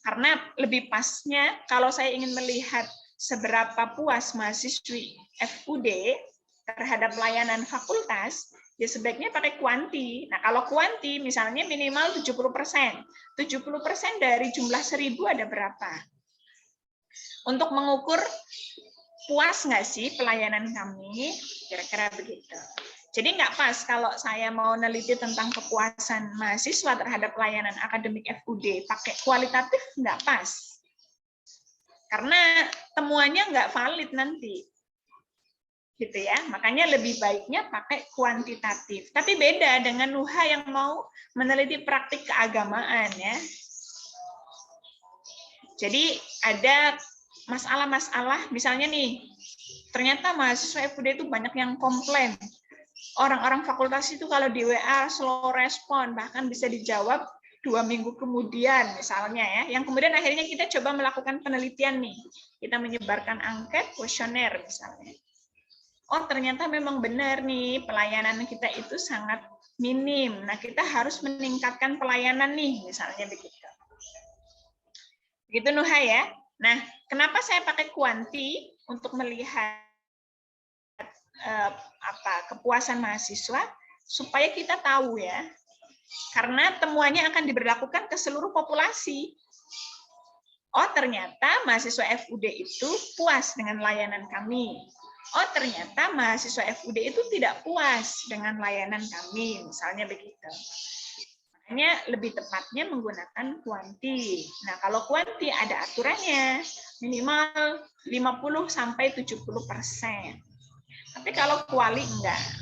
Karena lebih pasnya kalau saya ingin melihat seberapa puas mahasiswi FUD terhadap layanan fakultas, ya sebaiknya pakai kuanti. Nah kalau kuanti misalnya minimal 70%. 70% dari jumlah 1000 ada berapa? Untuk mengukur puas nggak sih pelayanan kami, kira-kira begitu. Jadi nggak pas kalau saya mau neliti tentang kepuasan mahasiswa terhadap layanan akademik FUD, pakai kualitatif nggak pas. Karena temuannya nggak valid nanti. Gitu ya, makanya lebih baiknya pakai kuantitatif. Tapi beda dengan Nuha yang mau meneliti praktik keagamaan ya. Jadi ada masalah-masalah, misalnya nih, ternyata mahasiswa FUD itu banyak yang komplain. Orang-orang fakultas itu kalau di WA slow respon, bahkan bisa dijawab 2 minggu kemudian misalnya ya, yang kemudian akhirnya kita coba melakukan penelitian nih, kita menyebarkan angket, kuesioner misalnya. Oh ternyata memang benar nih pelayanan kita itu sangat minim. Nah kita harus meningkatkan pelayanan nih, misalnya begitu. Begitu Nuha ya. Nah kenapa saya pakai kuanti untuk melihat kepuasan mahasiswa? Supaya kita tahu ya. Karena temuannya akan diberlakukan ke seluruh populasi. Oh, ternyata mahasiswa FUD itu puas dengan layanan kami. Oh, ternyata mahasiswa FUD itu tidak puas dengan layanan kami, misalnya begitu. Makanya lebih tepatnya menggunakan kuanti. Nah, kalau kuanti ada aturannya, minimal 50-70%. Tapi kalau kuali enggak.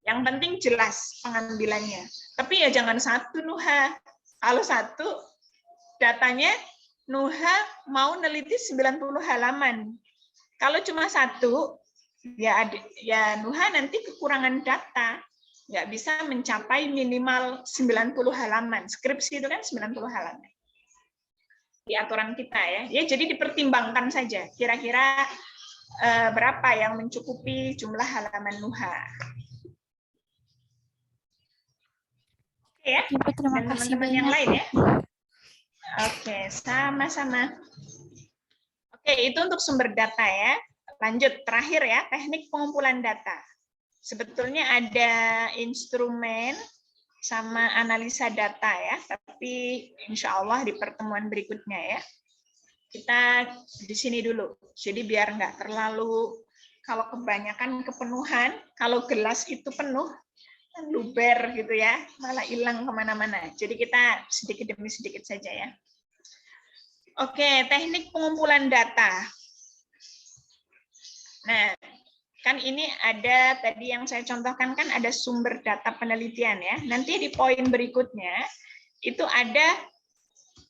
Yang penting jelas pengambilannya. Tapi ya jangan satu Nuha. Kalau satu, datanya Nuha mau neliti 90 halaman. Kalau cuma satu, ya Nuha nanti kekurangan data. Nggak bisa mencapai minimal 90 halaman. Skripsi itu kan 90 halaman. Di aturan kita ya. Ya jadi dipertimbangkan saja. Kira-kira berapa yang mencukupi jumlah halaman Nuha. Ya, terima dan kasih teman-teman banyak. yang lain ya. Oke, sama-sama. Oke, itu untuk sumber data ya. Lanjut, terakhir ya, teknik pengumpulan data. Sebetulnya ada instrumen sama analisa data ya, tapi insya Allah di pertemuan berikutnya ya. Kita di sini dulu, jadi biar nggak terlalu, kalau kebanyakan kepenuhan, kalau gelas itu penuh, luber gitu ya, malah hilang kemana-mana. Jadi kita sedikit demi sedikit saja ya. Oke, teknik pengumpulan data. Nah, kan ini ada tadi yang saya contohkan kan ada sumber data penelitian ya. Nanti di poin berikutnya itu ada,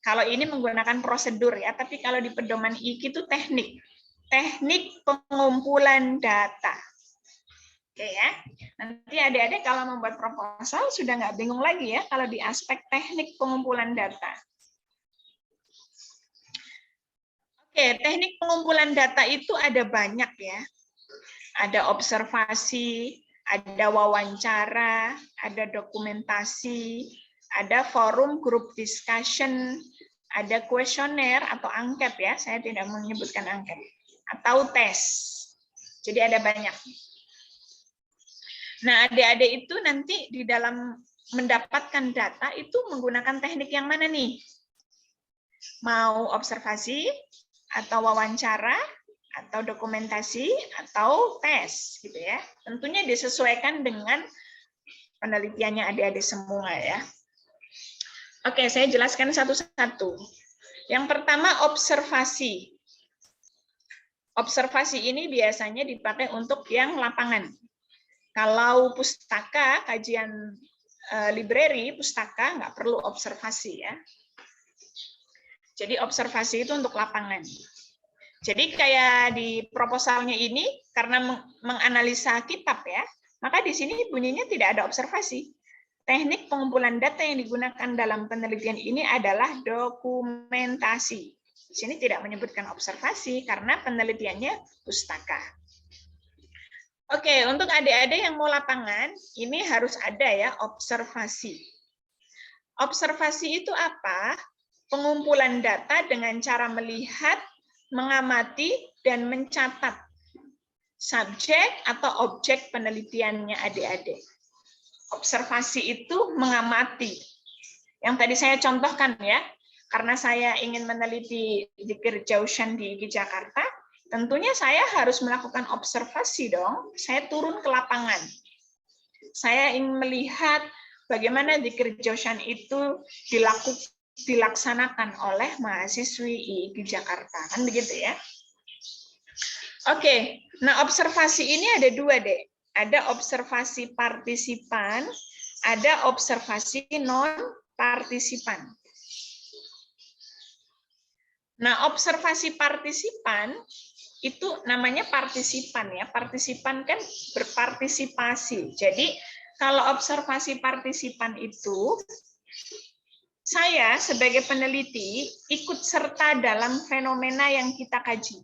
kalau ini menggunakan prosedur ya, tapi kalau di pedoman IKI itu teknik pengumpulan data. Oke ya, nanti adik-adik kalau membuat proposal sudah nggak bingung lagi ya kalau di aspek teknik pengumpulan data. Oke, teknik pengumpulan data itu ada banyak ya. Ada observasi, ada wawancara, ada dokumentasi, ada forum group discussion, ada kuesioner atau angket ya, saya tidak menyebutkan angket, atau tes. Jadi ada banyak. Nah, adik-adik itu nanti di dalam mendapatkan data itu menggunakan teknik yang mana nih? Mau observasi, atau wawancara, atau dokumentasi, atau tes, gitu ya. Tentunya disesuaikan dengan penelitiannya adik-adik semua ya. Oke, saya jelaskan satu-satu. Yang pertama, observasi. Observasi ini biasanya dipakai untuk yang lapangan. Kalau pustaka, kajian library, pustaka nggak perlu observasi ya. Jadi observasi itu untuk lapangan. Jadi kayak di proposalnya ini, karena menganalisa kitab ya, maka di sini bunyinya tidak ada observasi. Teknik pengumpulan data yang digunakan dalam penelitian ini adalah dokumentasi. Di sini tidak menyebutkan observasi karena penelitiannya pustaka. Oke, untuk adik-adik yang mau lapangan, ini harus ada ya observasi. Observasi itu apa? Pengumpulan data dengan cara melihat, mengamati, dan mencatat subjek atau objek penelitiannya adik-adik. Observasi itu mengamati. Yang tadi saya contohkan ya, karena saya ingin meneliti Dzikir Jaushan di Jakarta, tentunya saya harus melakukan observasi dong. Saya turun ke lapangan. Saya ingin melihat bagaimana Dzikir Jaushan itu dilaksanakan oleh mahasiswi IIKI Jakarta. Kan begitu ya? Oke, nah observasi ini ada dua deh. Ada observasi partisipan, ada observasi non-partisipan. Nah, observasi partisipan itu namanya partisipan ya. Partisipan kan berpartisipasi. Jadi kalau observasi partisipan itu saya sebagai peneliti ikut serta dalam fenomena yang kita kaji.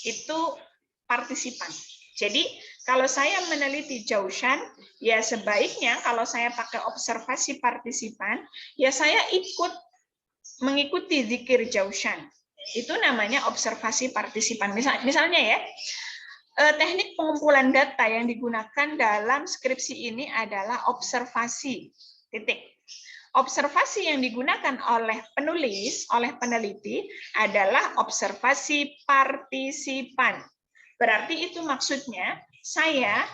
Itu partisipan. Jadi kalau saya meneliti Jaushan, ya sebaiknya kalau saya pakai observasi partisipan, ya saya mengikuti zikir Jaushan. Itu namanya observasi partisipan. Misalnya ya, teknik pengumpulan data yang digunakan dalam skripsi ini adalah observasi. Titik. Observasi yang digunakan oleh penulis, oleh peneliti adalah observasi partisipan. Berarti itu maksudnya saya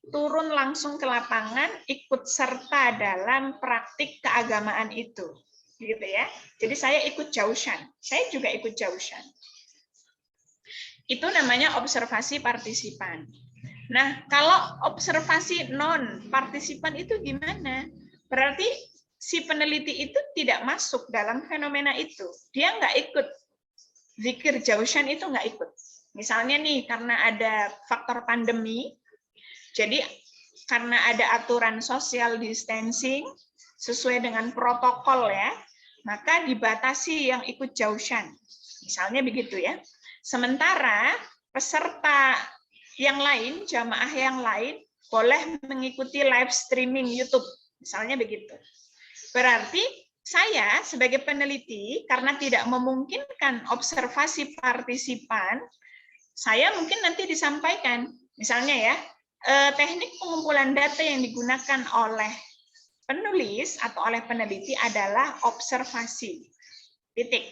turun langsung ke lapangan, ikut serta dalam praktik keagamaan itu. Gitu ya. Jadi saya ikut Jaushan. Saya juga ikut Jaushan. Itu namanya observasi partisipan. Nah, kalau observasi non partisipan itu gimana? Berarti si peneliti itu tidak masuk dalam fenomena itu. Dia nggak ikut. Zikir Jaushan itu nggak ikut. Misalnya nih, karena ada faktor pandemi, jadi karena ada aturan social distancing, sesuai dengan protokol ya, maka dibatasi yang ikut Jaushan. Misalnya begitu ya. Sementara peserta yang lain, jamaah yang lain, boleh mengikuti live streaming YouTube. Misalnya begitu. Berarti saya sebagai peneliti, karena tidak memungkinkan observasi partisipan, saya mungkin nanti disampaikan, misalnya ya, teknik pengumpulan data yang digunakan oleh penulis atau oleh peneliti adalah observasi. Titik.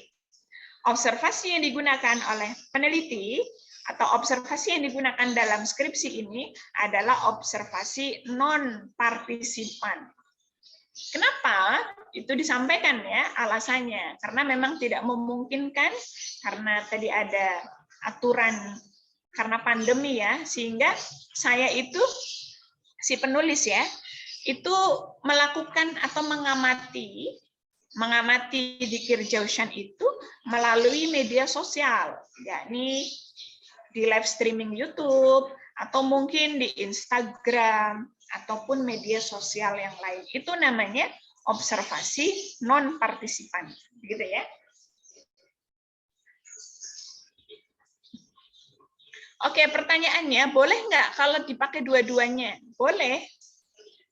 Observasi yang digunakan oleh peneliti atau observasi yang digunakan dalam skripsi ini adalah observasi non-partisipan. Kenapa? Itu disampaikan ya alasannya. Karena memang tidak memungkinkan, karena tadi ada aturan karena pandemi ya, sehingga saya itu, si penulis ya, itu melakukan atau mengamati zikir Jaushan itu melalui media sosial, yakni di live streaming YouTube, atau mungkin di Instagram, ataupun media sosial yang lain. Itu namanya observasi non-partisipan. Begitu ya. Oke, pertanyaannya, boleh nggak kalau dipakai dua-duanya? Boleh.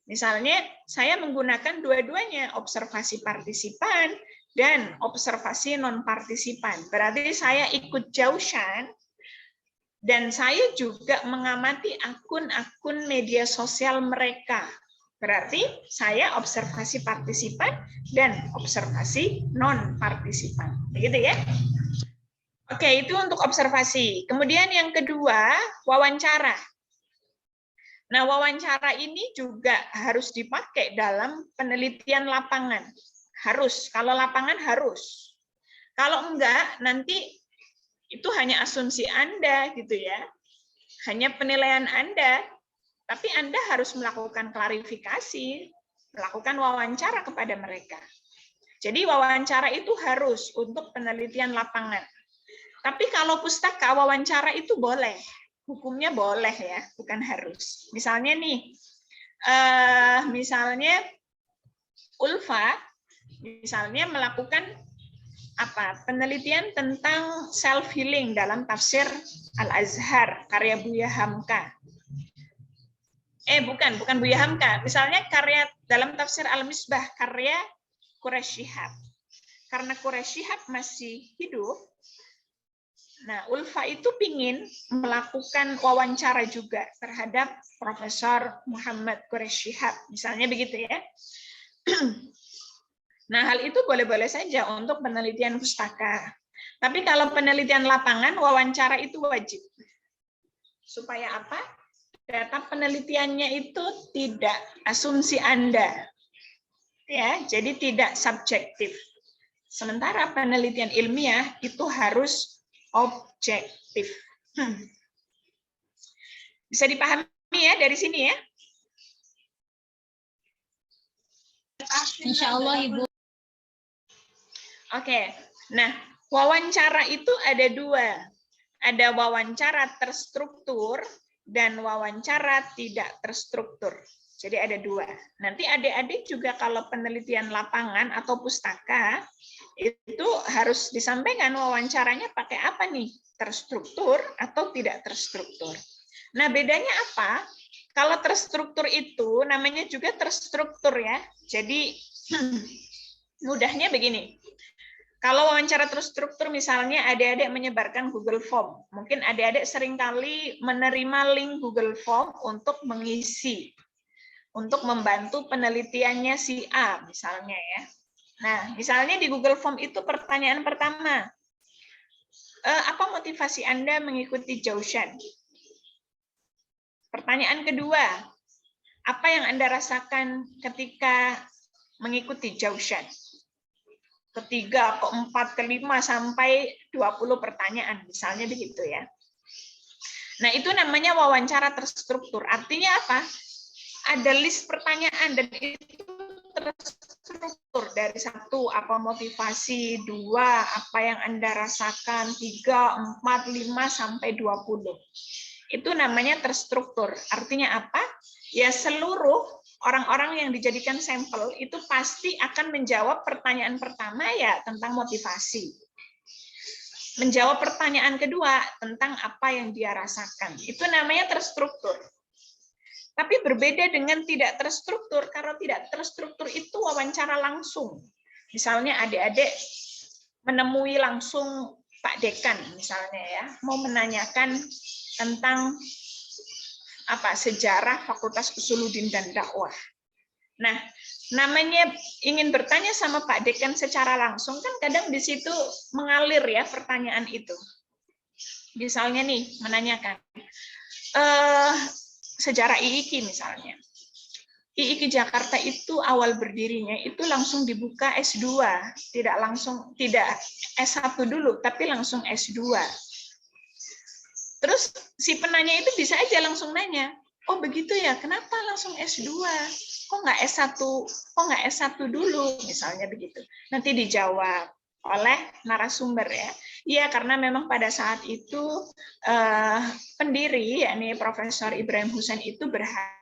Misalnya, saya menggunakan dua-duanya, observasi partisipan dan observasi non-partisipan. Berarti saya ikut Jaushan, dan saya juga mengamati akun-akun media sosial mereka. Berarti saya observasi partisipan dan observasi non-partisipan. Begitu ya? Oke, itu untuk observasi. Kemudian yang kedua, wawancara. Nah, wawancara ini juga harus dipakai dalam penelitian lapangan. Harus, kalau lapangan harus. Kalau enggak, nanti itu hanya asumsi Anda gitu ya. Hanya penilaian Anda. Tapi Anda harus melakukan klarifikasi, melakukan wawancara kepada mereka. Jadi wawancara itu harus untuk penelitian lapangan. Tapi kalau pustaka wawancara itu boleh. Hukumnya boleh ya, bukan harus. Misalnya nih, misalnya Ulfa misalnya melakukan penelitian tentang self healing dalam tafsir Al-Azhar karya Buya Hamka. Bukan Buya Hamka. Misalnya karya dalam tafsir Al-Misbah karya Quraish Shihab. Karena Quraish Shihab masih hidup, nah Ulfa itu ingin melakukan wawancara juga terhadap Profesor Muhammad Quraish Shihab. Misalnya begitu ya. Nah, hal itu boleh-boleh saja untuk penelitian pustaka. Tapi kalau penelitian lapangan, wawancara itu wajib. Supaya apa? Data penelitiannya itu tidak asumsi Anda. Ya, jadi tidak subjektif. Sementara penelitian ilmiah itu harus objektif. Bisa dipahami ya dari sini ya? Insya Allah, Ibu. Oke, nah wawancara itu ada dua. Ada wawancara terstruktur dan wawancara tidak terstruktur. Jadi ada 2. Nanti adik-adik juga kalau penelitian lapangan atau pustaka, itu harus disampaikan wawancaranya pakai apa nih? Terstruktur atau tidak terstruktur. Nah, bedanya apa? Kalau terstruktur itu namanya juga terstruktur ya. Jadi mudahnya begini. Kalau wawancara terstruktur misalnya adik-adik menyebarkan Google Form. Mungkin adik-adik seringkali menerima link Google Form untuk mengisi, untuk membantu penelitiannya si A misalnya ya. Nah, misalnya di Google Form itu pertanyaan pertama, apa motivasi Anda mengikuti Joushan? Pertanyaan kedua, apa yang Anda rasakan ketika mengikuti Joushan? Ketiga, keempat, kelima, sampai 20 pertanyaan, misalnya begitu ya. Nah, itu namanya wawancara terstruktur. Artinya apa? Ada list pertanyaan, dan itu terstruktur. Dari 1, apa motivasi, 2, apa yang Anda rasakan, 3, 4, 5, sampai 20. Itu namanya terstruktur. Artinya apa? Ya seluruh orang-orang yang dijadikan sampel itu pasti akan menjawab pertanyaan pertama ya tentang motivasi. Menjawab pertanyaan kedua tentang apa yang dia rasakan. Itu namanya terstruktur. Tapi berbeda dengan tidak terstruktur. Kalau tidak terstruktur itu wawancara langsung. Misalnya adik-adik menemui langsung Pak Dekan misalnya ya, mau menanyakan tentang sejarah Fakultas Usuluddin dan Dakwah. Nah, namanya ingin bertanya sama Pak Dekan secara langsung kan kadang di situ mengalir ya pertanyaan itu. Misalnya nih menanyakan sejarah IIKI misalnya. IIKI Jakarta itu awal berdirinya itu langsung dibuka S2, tidak S1 dulu, tapi langsung S2. Terus si penanya itu bisa aja langsung nanya, oh begitu ya, kenapa langsung S2? Kok nggak S1 dulu? Misalnya begitu. Nanti dijawab oleh narasumber ya. Iya, karena memang pada saat itu pendiri, yakni Profesor Ibrahim Husain itu berharap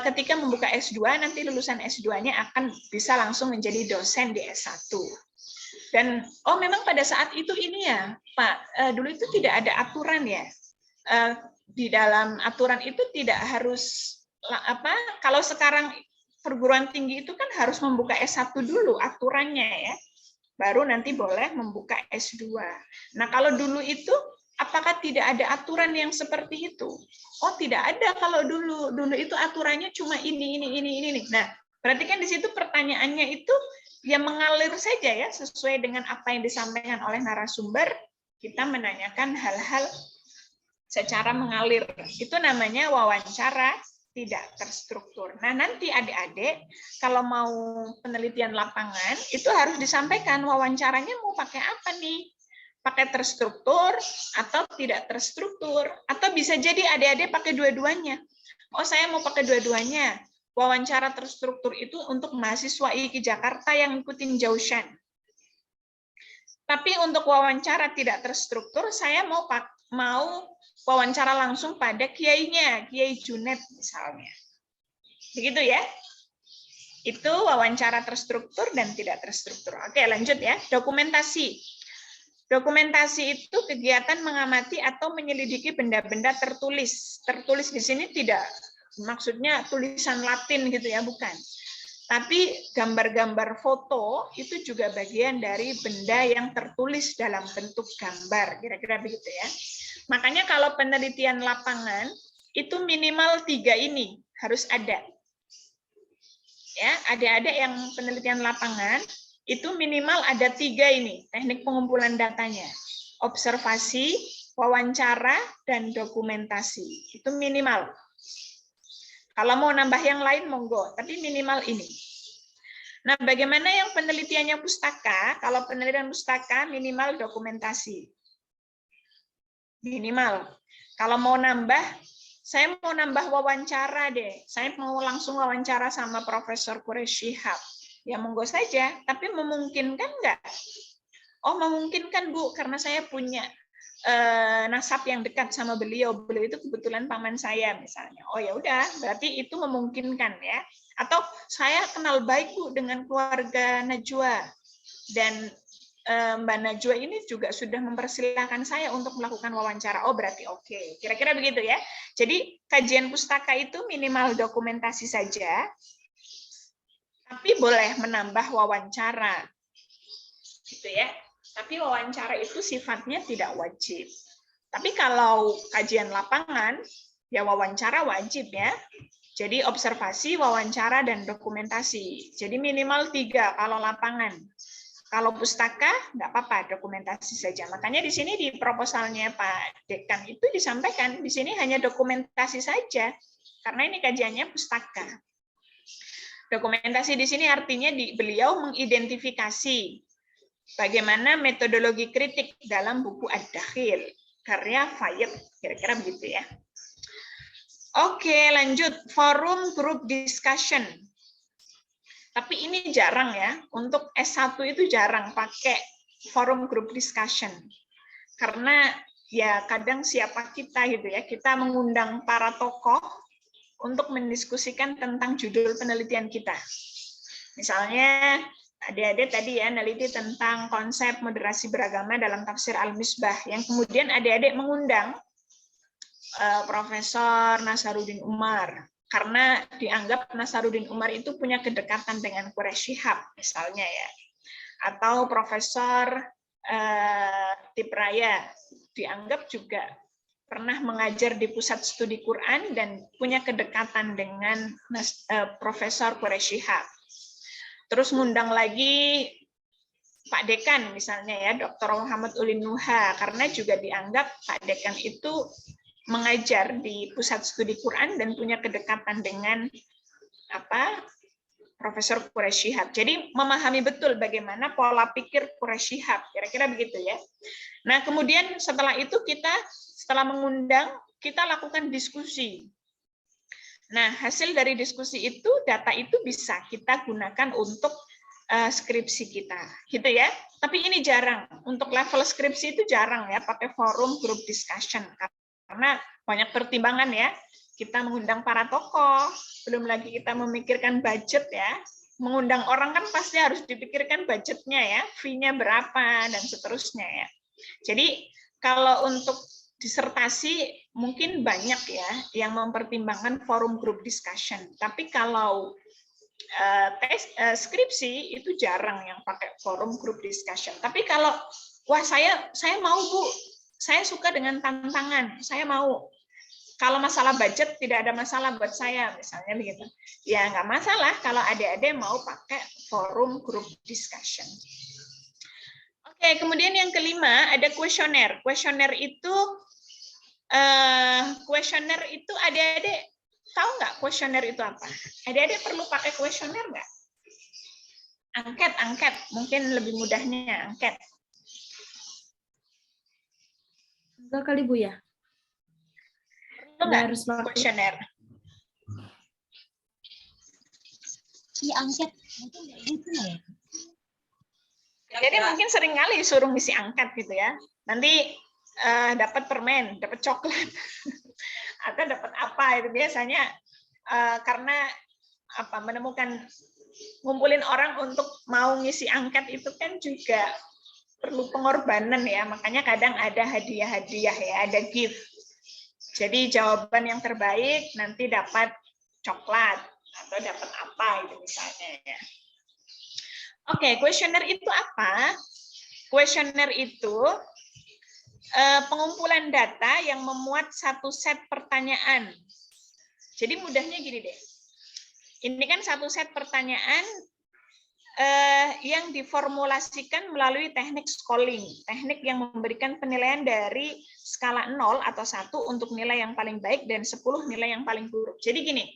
ketika membuka S2, nanti lulusan S2-nya akan bisa langsung menjadi dosen di S1. Dan memang pada saat itu ini ya Pak, dulu itu tidak ada aturan ya, di dalam aturan itu tidak harus kalau sekarang perguruan tinggi itu kan harus membuka S1 dulu aturannya ya, baru nanti boleh membuka S2. Nah kalau dulu itu apakah tidak ada aturan yang seperti itu? Oh tidak ada, kalau dulu itu aturannya cuma ini. Nah berarti kan di situ pertanyaannya itu ya mengalir saja ya, sesuai dengan apa yang disampaikan oleh narasumber, kita menanyakan hal-hal secara mengalir. Itu namanya wawancara tidak terstruktur. Nah, nanti adik-adik kalau mau penelitian lapangan, itu harus disampaikan wawancaranya mau pakai apa nih? Pakai terstruktur atau tidak terstruktur? Atau bisa jadi adik-adik pakai dua-duanya. Oh, saya mau pakai dua-duanya. Wawancara terstruktur itu untuk mahasiswa IIKI Jakarta yang ikutin Joushan. Tapi untuk wawancara tidak terstruktur, saya mau wawancara langsung pada kiainya, Kiai Junet misalnya. Begitu ya. Itu wawancara terstruktur dan tidak terstruktur. Oke, lanjut ya. Dokumentasi. Dokumentasi itu kegiatan mengamati atau menyelidiki benda-benda tertulis. Tertulis di sini tidak maksudnya tulisan Latin gitu ya, bukan. Tapi gambar-gambar foto itu juga bagian dari benda yang tertulis dalam bentuk gambar, kira-kira begitu ya. Makanya kalau penelitian lapangan itu minimal 3 ini harus ada. Ya, adik-adik yang penelitian lapangan itu minimal ada 3 ini teknik pengumpulan datanya: observasi, wawancara, dan dokumentasi. Itu minimal. Kalau mau nambah yang lain monggo, tapi minimal ini. Nah, bagaimana yang penelitiannya pustaka? Kalau penelitian pustaka minimal dokumentasi. Minimal. Kalau mau nambah, saya mau nambah wawancara deh. Saya mau langsung wawancara sama Profesor Quraish Shihab. Ya monggo saja, tapi memungkinkan nggak? Oh, memungkinkan Bu, karena saya punya nasab yang dekat sama beliau itu kebetulan paman saya misalnya. Oh ya udah, berarti itu memungkinkan ya. Atau saya kenal baik Bu dengan keluarga Najwa dan Mbak Najwa ini juga sudah mempersilahkan saya untuk melakukan wawancara. Oh berarti oke. Kira-kira begitu ya. Jadi kajian pustaka itu minimal dokumentasi saja, tapi boleh menambah wawancara, gitu ya. Tapi wawancara itu sifatnya tidak wajib. Tapi kalau kajian lapangan, ya wawancara wajib ya. Jadi observasi, wawancara, dan dokumentasi. Jadi minimal 3 kalau lapangan. Kalau pustaka, nggak apa-apa, dokumentasi saja. Makanya di sini di proposalnya Pak Dekan itu disampaikan, di sini hanya dokumentasi saja. Karena ini kajiannya pustaka. Dokumentasi di sini artinya beliau mengidentifikasi bagaimana metodologi kritik dalam buku Ad-Dakhil, karya Fayed, kira-kira begitu ya. Oke, lanjut. Forum group discussion. Tapi ini jarang ya, untuk S1 itu jarang pakai forum group discussion. Karena ya kadang siapa kita gitu ya, kita mengundang para tokoh untuk mendiskusikan tentang judul penelitian kita. Misalnya, adik-adik tadi ya neliti tentang konsep moderasi beragama dalam tafsir Al-Misbah, yang kemudian adik-adik mengundang Profesor Nasaruddin Umar karena dianggap Nasaruddin Umar itu punya kedekatan dengan Quraish Shihab misalnya ya, atau Profesor Tipraya dianggap juga pernah mengajar di pusat studi Quran dan punya kedekatan dengan Profesor Quraish Shihab. Terus ngundang lagi Pak Dekan misalnya ya, Dr. Muhammad Ulin Nuha, karena juga dianggap Pak Dekan itu mengajar di pusat studi Quran dan punya kedekatan dengan Profesor Quraish Shihab. Jadi memahami betul bagaimana pola pikir Quraish Shihab, kira-kira begitu ya. Nah kemudian setelah itu setelah mengundang, kita lakukan diskusi. Nah, hasil dari diskusi itu, data itu bisa kita gunakan untuk skripsi kita, gitu ya. Tapi ini jarang. Untuk level skripsi itu jarang ya, pakai forum group discussion. Karena banyak pertimbangan ya. Kita mengundang para tokoh, belum lagi kita memikirkan budget ya. Mengundang orang kan pasti harus dipikirkan budgetnya ya, fee-nya berapa, dan seterusnya ya. Jadi, kalau untuk disertasi mungkin banyak ya yang mempertimbangkan forum group discussion. Tapi kalau skripsi itu jarang yang pakai forum group discussion. Tapi kalau wah saya mau Bu, saya suka dengan tantangan, saya mau. Kalau masalah budget tidak ada masalah buat saya misalnya begitu. Ya nggak masalah kalau adik-adik mau pakai forum group discussion. Oke, kemudian yang kelima ada kuesioner. Kuesioner itu adik-adik tahu nggak kuesioner itu apa? Adik-adik perlu pakai kuesioner nggak? Angket, mungkin lebih mudahnya angket. Enggak kali Bu ya? Perlu nggak harus pakai kuesioner? Iya angket, mungkin nggak gitu ya. Jadi mungkin sering kali suruh ngisi angket gitu ya. Nanti dapat permen, dapat coklat, atau dapat apa itu biasanya karena menemukan ngumpulin orang untuk mau ngisi angket itu kan juga perlu pengorbanan ya, makanya kadang ada hadiah-hadiah ya, ada gift. Jadi jawaban yang terbaik nanti dapat coklat atau dapat apa itu misalnya ya. Oke, kuesioner itu apa? Kuesioner itu pengumpulan data yang memuat satu set pertanyaan. Jadi mudahnya gini deh. Ini kan satu set pertanyaan yang diformulasikan melalui teknik scoring. Teknik yang memberikan penilaian dari skala 0 atau 1 untuk nilai yang paling baik dan 10 nilai yang paling buruk. Jadi gini,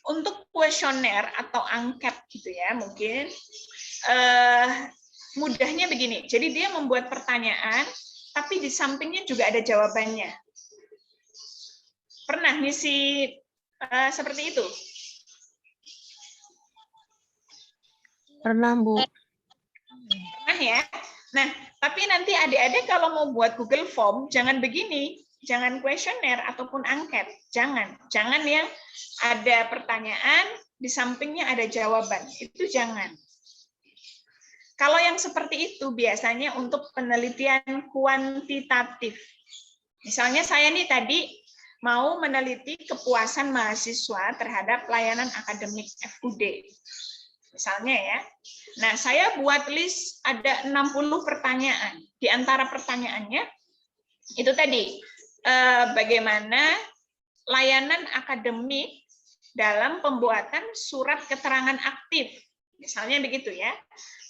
untuk kuesioner atau angket gitu ya mungkin, mudahnya begini. Jadi dia membuat pertanyaan, tapi di sampingnya juga ada jawabannya. Pernah ngisi seperti itu? Pernah Bu. Pernah ya? Nah, Tapi nanti adik-adik kalau mau buat Google Form, jangan begini. Jangan kuesioner ataupun angket. Jangan yang ada pertanyaan, di sampingnya ada jawaban. Itu jangan. Kalau yang seperti itu biasanya untuk penelitian kuantitatif. Misalnya saya nih tadi mau meneliti kepuasan mahasiswa terhadap layanan akademik FUD. Misalnya ya. Nah, saya buat list ada 60 pertanyaan. Di antara pertanyaannya itu tadi, bagaimana layanan akademik dalam pembuatan surat keterangan aktif. Misalnya begitu ya.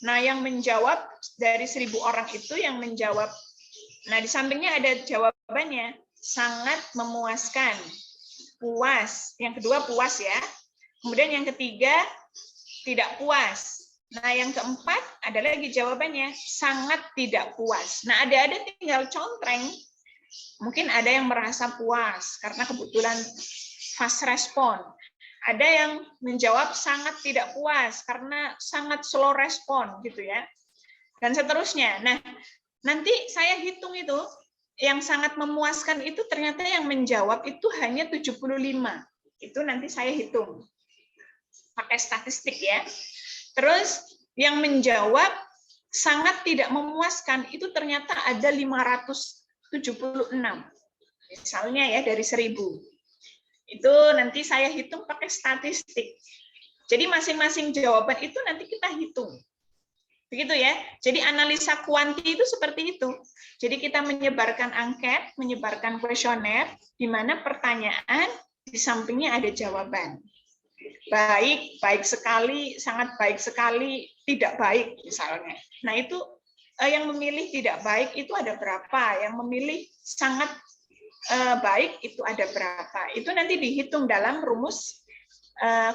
Nah, yang menjawab dari 1000 orang itu yang menjawab. Nah, di sampingnya ada jawabannya. Sangat memuaskan. Puas. Yang kedua puas ya. Kemudian yang ketiga tidak puas. Nah, yang keempat ada lagi jawabannya. Sangat tidak puas. Nah, ada tinggal contreng. Mungkin ada yang merasa puas karena kebetulan fast respon. Ada yang menjawab sangat tidak puas karena sangat slow respon gitu ya. Dan seterusnya. Nah, nanti saya hitung itu yang sangat memuaskan itu ternyata yang menjawab itu hanya 75. Itu nanti saya hitung. Pakai statistik ya. Terus yang menjawab sangat tidak memuaskan itu ternyata ada 576. Misalnya ya dari 1000. Itu nanti saya hitung pakai statistik. Jadi masing-masing jawaban itu nanti kita hitung. Begitu ya. Jadi analisa kuanti itu seperti itu. Jadi kita menyebarkan angket, menyebarkan kuesioner, di mana pertanyaan di sampingnya ada jawaban. Baik, baik sekali, sangat baik sekali, tidak baik misalnya. Nah itu yang memilih tidak baik itu ada berapa, yang memilih sangat baik itu ada berapa. Itu nanti dihitung dalam rumus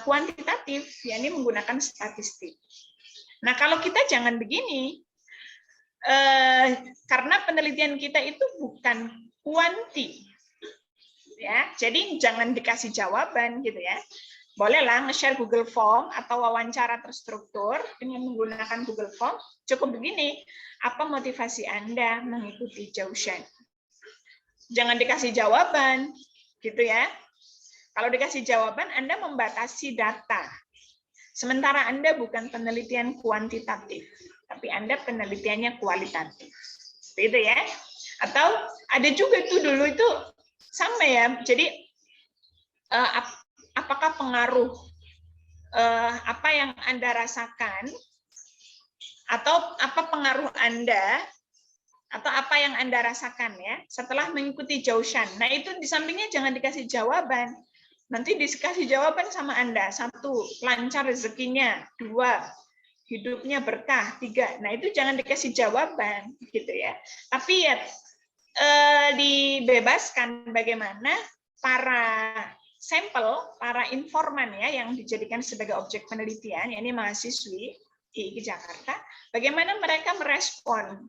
kuantitatif, yakni menggunakan statistik. Nah kalau kita jangan begini, karena penelitian kita itu bukan kuanti, ya. Jadi jangan dikasih jawaban gitu ya. Bolehlah nge-share Google Form atau wawancara terstruktur dengan menggunakan Google Form. Cukup begini, apa motivasi Anda mengikuti Jausan? Jangan dikasih jawaban, gitu ya. Kalau dikasih jawaban, Anda membatasi data. Sementara Anda bukan penelitian kuantitatif, tapi Anda penelitiannya kualitatif. Gitu ya. Atau ada juga tuh dulu itu sama ya. Jadi apakah pengaruh apa yang Anda rasakan atau apa pengaruh Anda atau apa yang Anda rasakan ya setelah mengikuti Jausan. Nah, itu di sampingnya jangan dikasih jawaban. Nanti dikasih jawaban sama Anda. 1, lancar rezekinya. 2, hidupnya berkah. 3. Nah, itu jangan dikasih jawaban gitu ya. Tapi ya dibebaskan bagaimana para sampel, para informan ya yang dijadikan sebagai objek penelitian, yakni mahasiswi di Jakarta, bagaimana mereka merespon,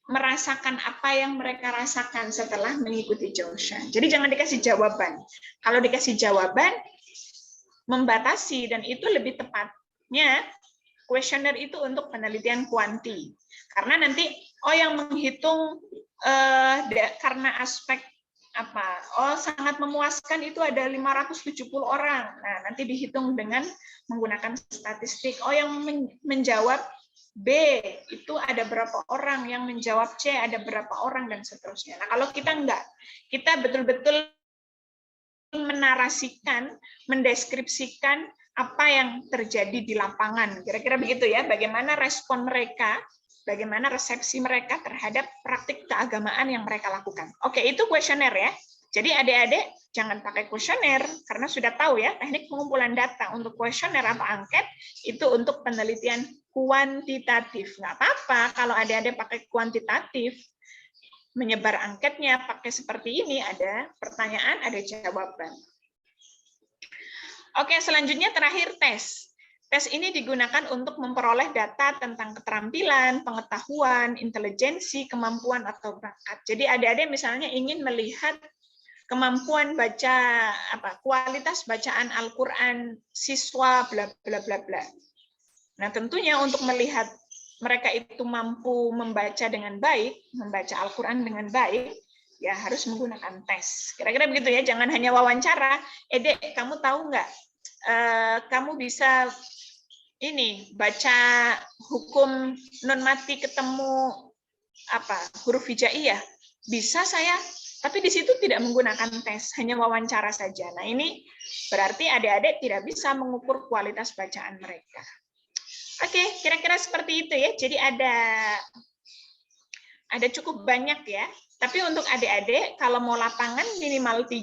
merasakan apa yang mereka rasakan setelah mengikuti Jausan. Jadi jangan dikasih jawaban. Kalau dikasih jawaban, membatasi, dan itu lebih tepatnya kuesioner itu untuk penelitian kuanti. Karena nanti yang menghitung karena aspek apa? Sangat memuaskan itu ada 570 orang. Nah, nanti dihitung dengan menggunakan statistik. Yang menjawab B itu ada berapa orang, yang menjawab C ada berapa orang, dan seterusnya. Nah, kalau kita enggak, kita betul-betul menarasikan, mendeskripsikan apa yang terjadi di lapangan. Kira-kira begitu ya, bagaimana respon mereka, bagaimana resepsi mereka terhadap praktik keagamaan yang mereka lakukan. Oke, itu kuesioner ya. Jadi adik-adik jangan pakai kuesioner, karena sudah tahu ya, teknik pengumpulan data untuk kuesioner atau angket itu untuk penelitian kuantitatif. Nggak apa-apa kalau adik-adik pakai kuantitatif, menyebar angketnya pakai seperti ini, ada pertanyaan, ada jawaban. Oke, selanjutnya terakhir tes. Tes ini digunakan untuk memperoleh data tentang keterampilan, pengetahuan, intelijensi, kemampuan, atau bakat. Jadi adik-adik misalnya ingin melihat kemampuan baca, kualitas bacaan Al-Quran siswa, bla bla bla bla. Nah, tentunya untuk melihat mereka itu mampu membaca dengan baik, membaca Al-Quran dengan baik, ya harus menggunakan tes. Kira-kira begitu ya, jangan hanya wawancara. Dek, kamu tahu nggak, kamu bisa ini baca hukum nun mati ketemu huruf hijaiyah? Bisa saya, tapi di situ tidak menggunakan tes, hanya wawancara saja. Nah, ini berarti adik-adik tidak bisa mengukur kualitas bacaan mereka. Oke, kira-kira seperti itu ya. Jadi ada cukup banyak ya. Tapi untuk adik-adik, kalau mau lapangan minimal 3,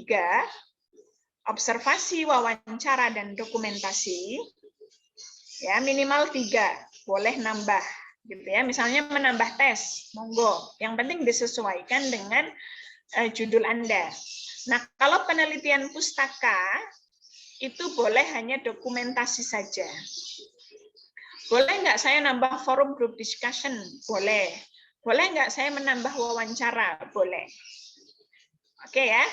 observasi, wawancara, dan dokumentasi. Ya, minimal 3, boleh nambah. Gitu ya. Misalnya menambah tes, monggo. Yang penting disesuaikan dengan judul Anda. Nah, kalau penelitian pustaka, itu boleh hanya dokumentasi saja. Boleh nggak saya nambah forum group discussion? Boleh. Boleh nggak saya menambah wawancara? Boleh. Oke ya.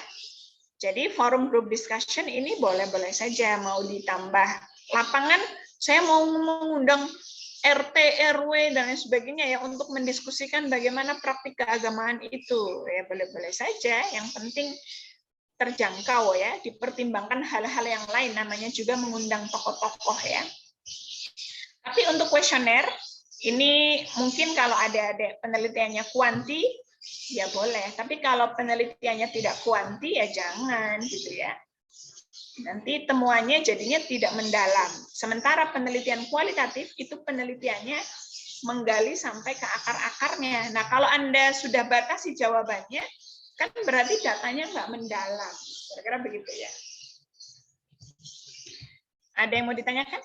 Jadi forum group discussion ini boleh-boleh saja mau ditambah. Lapangan, saya mau mengundang RT, RW, dan lain sebagainya ya untuk mendiskusikan bagaimana praktik keagamaan itu. Ya boleh-boleh saja, yang penting terjangkau ya, dipertimbangkan hal-hal yang lain, namanya juga mengundang tokoh-tokoh ya. Tapi untuk kuesioner, ini mungkin kalau ada penelitiannya kuanti, ya boleh. Tapi kalau penelitiannya tidak kuanti, ya jangan gitu ya. Nanti temuannya jadinya tidak mendalam. Sementara penelitian kualitatif itu penelitiannya menggali sampai ke akar-akarnya. Nah, kalau Anda sudah batasi jawabannya, kan berarti datanya nggak mendalam. Kira-kira begitu ya. Ada yang mau ditanyakan?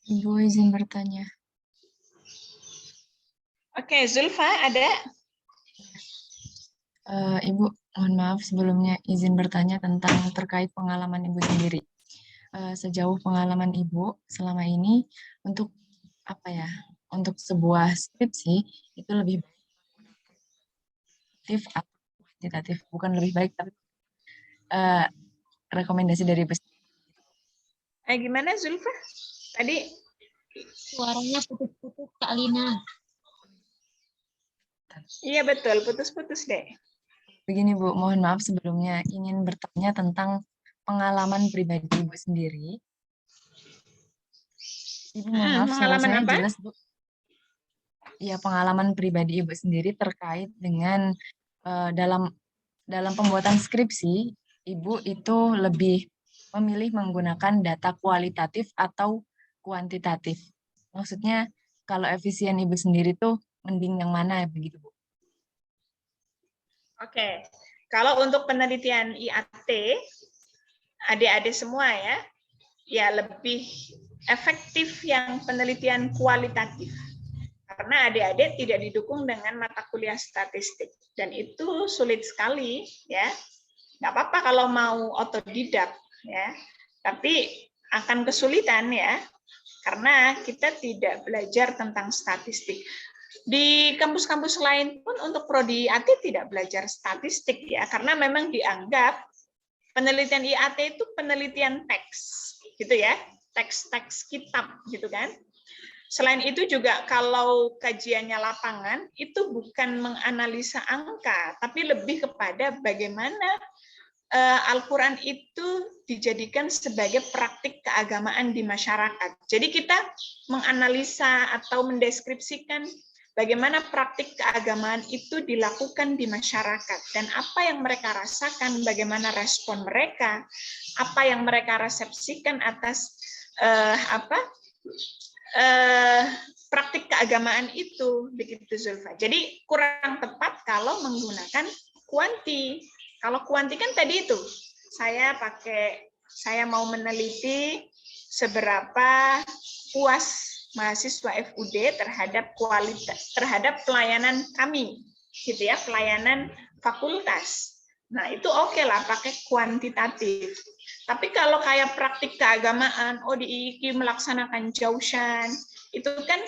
Ibu izin bertanya. Oke, Zulfa ada? Ibu, mohon maaf sebelumnya izin bertanya tentang terkait pengalaman Ibu sendiri. Sejauh pengalaman Ibu selama ini untuk untuk sebuah skripsi itu lebih baik atau kuantitatif, bukan lebih baik tapi rekomendasi dari Ibu. Gimana Zulfa? Tadi Suaranya putus-putus Kak Lina. iya betul, putus-putus deh. Begini Bu, mohon maaf sebelumnya ingin bertanya tentang pengalaman pribadi Ibu sendiri. Ibu mohon maaf, suara pengalaman saya apa? jelas Bu. Ya, pengalaman pribadi Ibu sendiri terkait dengan dalam pembuatan skripsi, Ibu itu lebih memilih menggunakan data kualitatif atau kuantitatif. Maksudnya kalau efisien Ibu sendiri tuh mending yang mana begitu Bu? Oke, kalau untuk penelitian IAT, adik-adik semua ya lebih efektif yang penelitian kualitatif. Karena adik-adik tidak didukung dengan mata kuliah statistik. Dan itu sulit sekali, ya. Nggak apa-apa kalau mau otodidak, ya. Tapi akan kesulitan, ya. Karena kita tidak belajar tentang statistik. Di kampus-kampus lain pun untuk prodi IAT tidak belajar statistik ya, karena memang dianggap penelitian IAT itu penelitian teks, gitu ya, teks-teks kitab, gitu kan. Selain itu juga kalau kajiannya lapangan itu bukan menganalisa angka, tapi lebih kepada bagaimana Al-Quran itu dijadikan sebagai praktik keagamaan di masyarakat. Jadi kita menganalisa atau mendeskripsikan bagaimana praktik keagamaan itu dilakukan di masyarakat dan apa yang mereka rasakan, bagaimana respon mereka, apa yang mereka resepsikan atas praktik keagamaan itu, begitu Zulfa. Jadi kurang tepat kalau menggunakan kuanti. Kalau kuanti kan tadi itu, saya mau meneliti seberapa puas mahasiswa FUD terhadap pelayanan kami, gitu ya, pelayanan fakultas. Nah itu oke lah pakai kuantitatif. Tapi kalau kayak praktik keagamaan, di IIKI melaksanakan jausan, itu kan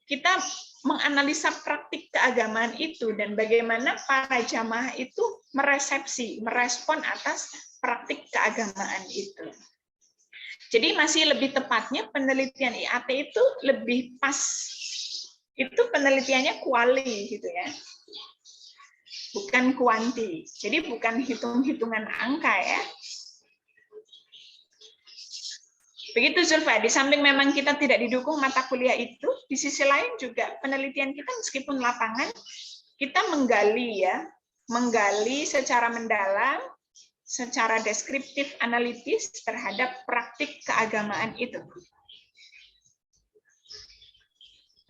kita menganalisa praktik keagamaan itu dan bagaimana para jamaah itu merespon atas praktik keagamaan itu. Jadi masih lebih tepatnya penelitian IAT itu lebih pas, itu penelitiannya kuali gitu ya, bukan kuanti. Jadi bukan hitung-hitungan angka ya. Begitu Zulfa, di samping memang kita tidak didukung mata kuliah itu, di sisi lain juga penelitian kita meskipun lapangan, kita menggali ya, menggali secara mendalam, secara deskriptif analitis terhadap praktik keagamaan itu.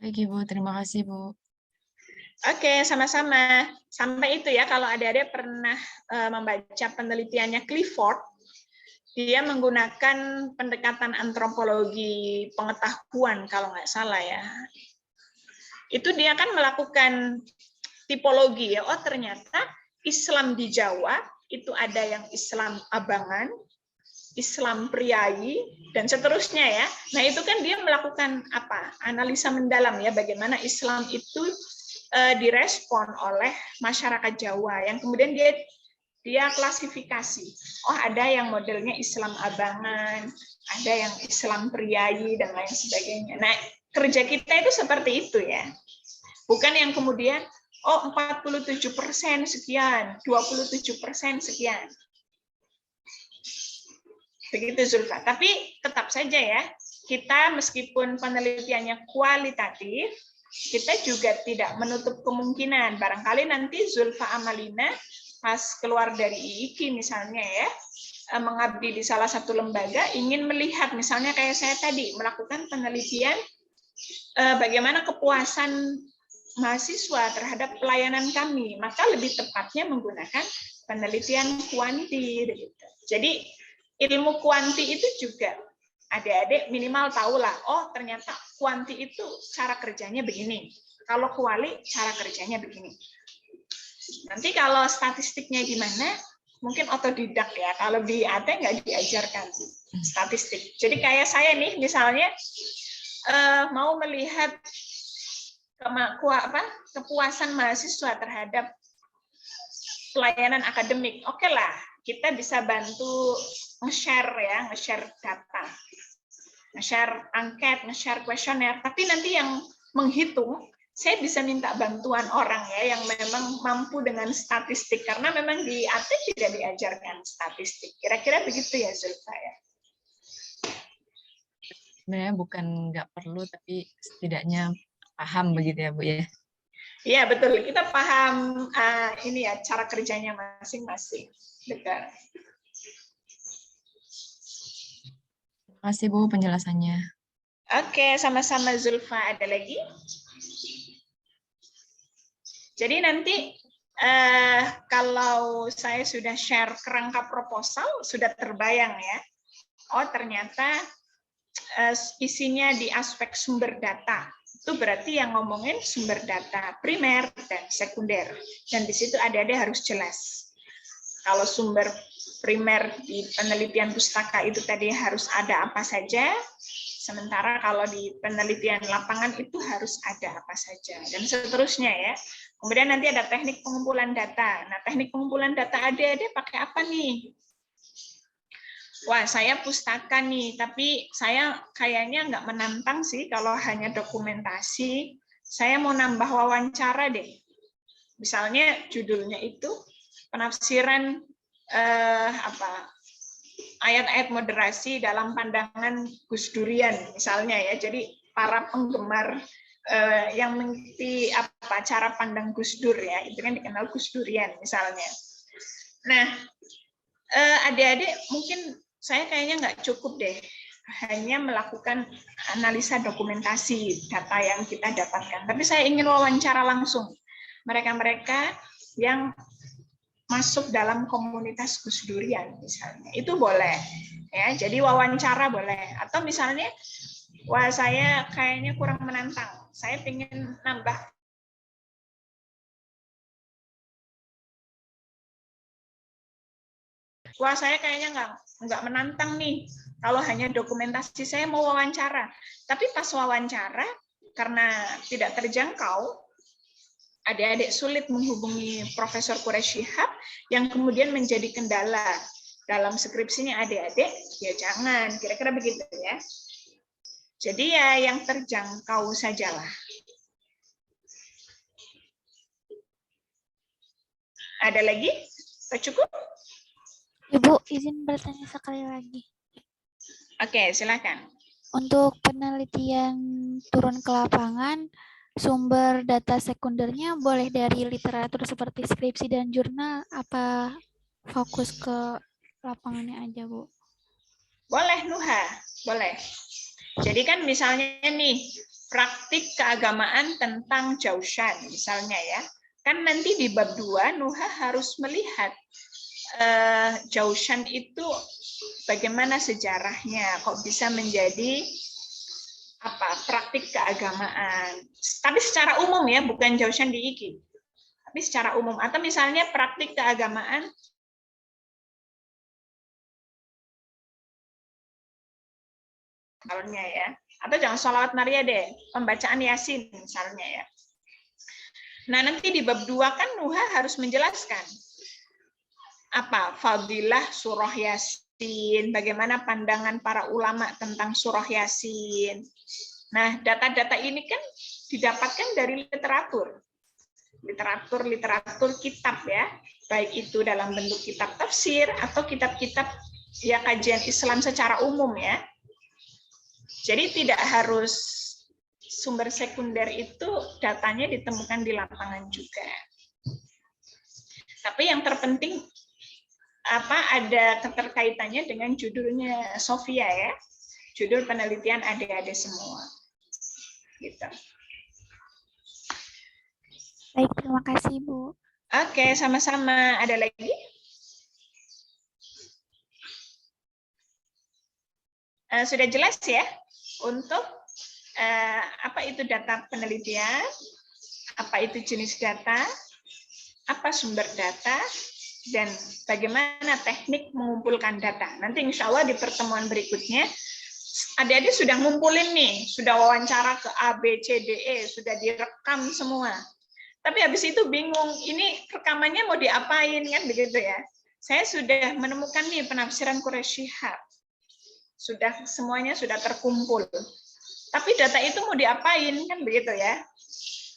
Baik Ibu, terima kasih Bu. Oke, sama-sama. Sampai itu ya, kalau adik-adik pernah membaca penelitiannya Clifford, dia menggunakan pendekatan antropologi pengetahuan kalau nggak salah ya. Itu dia kan melakukan tipologi ya. Oh ternyata Islam di Jawa itu ada yang Islam abangan, Islam priayi, dan seterusnya ya. Nah itu kan dia melakukan apa? Analisa mendalam ya, bagaimana Islam itu direspon oleh masyarakat Jawa, yang kemudian dia klasifikasi. Oh ada yang modelnya Islam abangan, ada yang Islam priayi, dan lain sebagainya. Nah kerja kita itu seperti itu ya. Bukan yang kemudian, oh 47% sekian, 27% sekian. Begitu Zulfa. Tapi tetap saja ya, kita meskipun penelitiannya kualitatif, kita juga tidak menutup kemungkinan. Barangkali nanti Zulfa Amalina pas keluar dari IIKI misalnya ya, mengabdi di salah satu lembaga, ingin melihat misalnya kayak saya tadi, melakukan penelitian bagaimana kepuasan mahasiswa terhadap pelayanan kami, maka lebih tepatnya menggunakan penelitian kuanti. Jadi ilmu kuanti itu juga adik-adik minimal tahulah, oh ternyata kuanti itu cara kerjanya begini, kalau kuali cara kerjanya begini. Nanti kalau statistiknya gimana, mungkin otodidak ya, kalau di AT nggak diajarkan statistik. Jadi kayak saya nih misalnya mau melihat kepuasan mahasiswa terhadap pelayanan akademik, oke lah, kita bisa bantu nge-share ya, nge-share data, nge-share angket, nge-share kuesioner, tapi nanti yang menghitung, saya bisa minta bantuan orang ya, yang memang mampu dengan statistik, karena memang di AT tidak diajarkan statistik. Kira-kira begitu ya Zulfa ya? Sebenarnya bukan nggak perlu, tapi setidaknya paham begitu ya Bu ya. Iya betul, kita paham ini ya cara kerjanya masing-masing. Betul. Terima kasih Bu penjelasannya. Oke, sama-sama Zulfa. Ada lagi? Jadi nanti kalau saya sudah share kerangka proposal, sudah terbayang ya. Oh ternyata isinya di aspek sumber data. Itu berarti yang ngomongin sumber data primer dan sekunder. Dan di situ adik-adik harus jelas. Kalau sumber primer di penelitian pustaka itu tadi harus ada apa saja, sementara kalau di penelitian lapangan itu harus ada apa saja, dan seterusnya ya. Kemudian nanti ada teknik pengumpulan data. Nah, teknik pengumpulan data adik-adik pakai apa nih? Wah, saya pustaka nih, tapi saya kayaknya nggak menantang sih kalau hanya dokumentasi. Saya mau nambah wawancara deh. Misalnya judulnya itu penafsiran ayat-ayat moderasi dalam pandangan Gus Durian misalnya ya. Jadi para penggemar yang mengikuti cara pandang Gus Dur ya, itu kan dikenal Gus Durian misalnya. Nah, adik-adik mungkin saya kayaknya nggak cukup deh hanya melakukan analisa dokumentasi data yang kita dapatkan, tapi saya ingin wawancara langsung mereka-mereka yang masuk dalam komunitas Gus Durian misalnya, itu boleh ya. Jadi wawancara boleh, atau misalnya wah saya kayaknya kurang menantang, saya ingin nambah wah saya kayaknya nggak menantang nih kalau hanya dokumentasi, saya mau wawancara. Tapi pas wawancara karena tidak terjangkau, adik-adik sulit menghubungi Profesor Quraish Shihab, yang kemudian menjadi kendala dalam skripsinya adik-adik, ya jangan. Kira-kira begitu ya. Jadi ya yang terjangkau sajalah. Ada lagi? Pak cukup? Ibu, izin bertanya sekali lagi. Oke, silakan. Untuk penelitian turun ke lapangan, sumber data sekundernya boleh dari literatur seperti skripsi dan jurnal, apa fokus ke lapangannya aja, Bu? Boleh, Nuha. Boleh. Jadi kan misalnya nih, praktik keagamaan tentang Jaushan, misalnya ya. Kan nanti di bab 2, Nuha harus melihat Jaushan itu bagaimana sejarahnya, kok bisa menjadi praktik keagamaan. Tapi secara umum ya, bukan Jaushan di IKI. Tapi secara umum. Atau misalnya praktik keagamaan misalnya ya. Atau jangan sholawat Maria deh, pembacaan Yasin misalnya ya. Nah, nanti di bab 2 kan Nuha harus menjelaskan apa fadilah surah Yasin, bagaimana pandangan para ulama tentang surah Yasin. Nah, data-data ini kan didapatkan dari literatur kitab ya, baik itu dalam bentuk kitab tafsir atau kitab-kitab ya kajian Islam secara umum ya. Jadi tidak harus sumber sekunder itu datanya ditemukan di lapangan juga. Tapi yang terpenting ada keterkaitannya dengan judulnya Sofia ya. Judul penelitian adik-adik semua. Gitu. Baik, terima kasih, Bu. Oke, sama-sama. Ada lagi? Sudah jelas ya untuk apa itu data penelitian, apa itu jenis data, apa sumber data, dan bagaimana teknik mengumpulkan data. Nanti insya Allah di pertemuan berikutnya, adik-adik sudah ngumpulin nih, sudah wawancara ke A, B, C, D, E, sudah direkam semua. Tapi habis itu bingung, ini rekamannya mau diapain kan begitu ya. Saya sudah menemukan nih penafsiran Quraisy Shihab. Semuanya sudah terkumpul. Tapi data itu mau diapain kan begitu ya.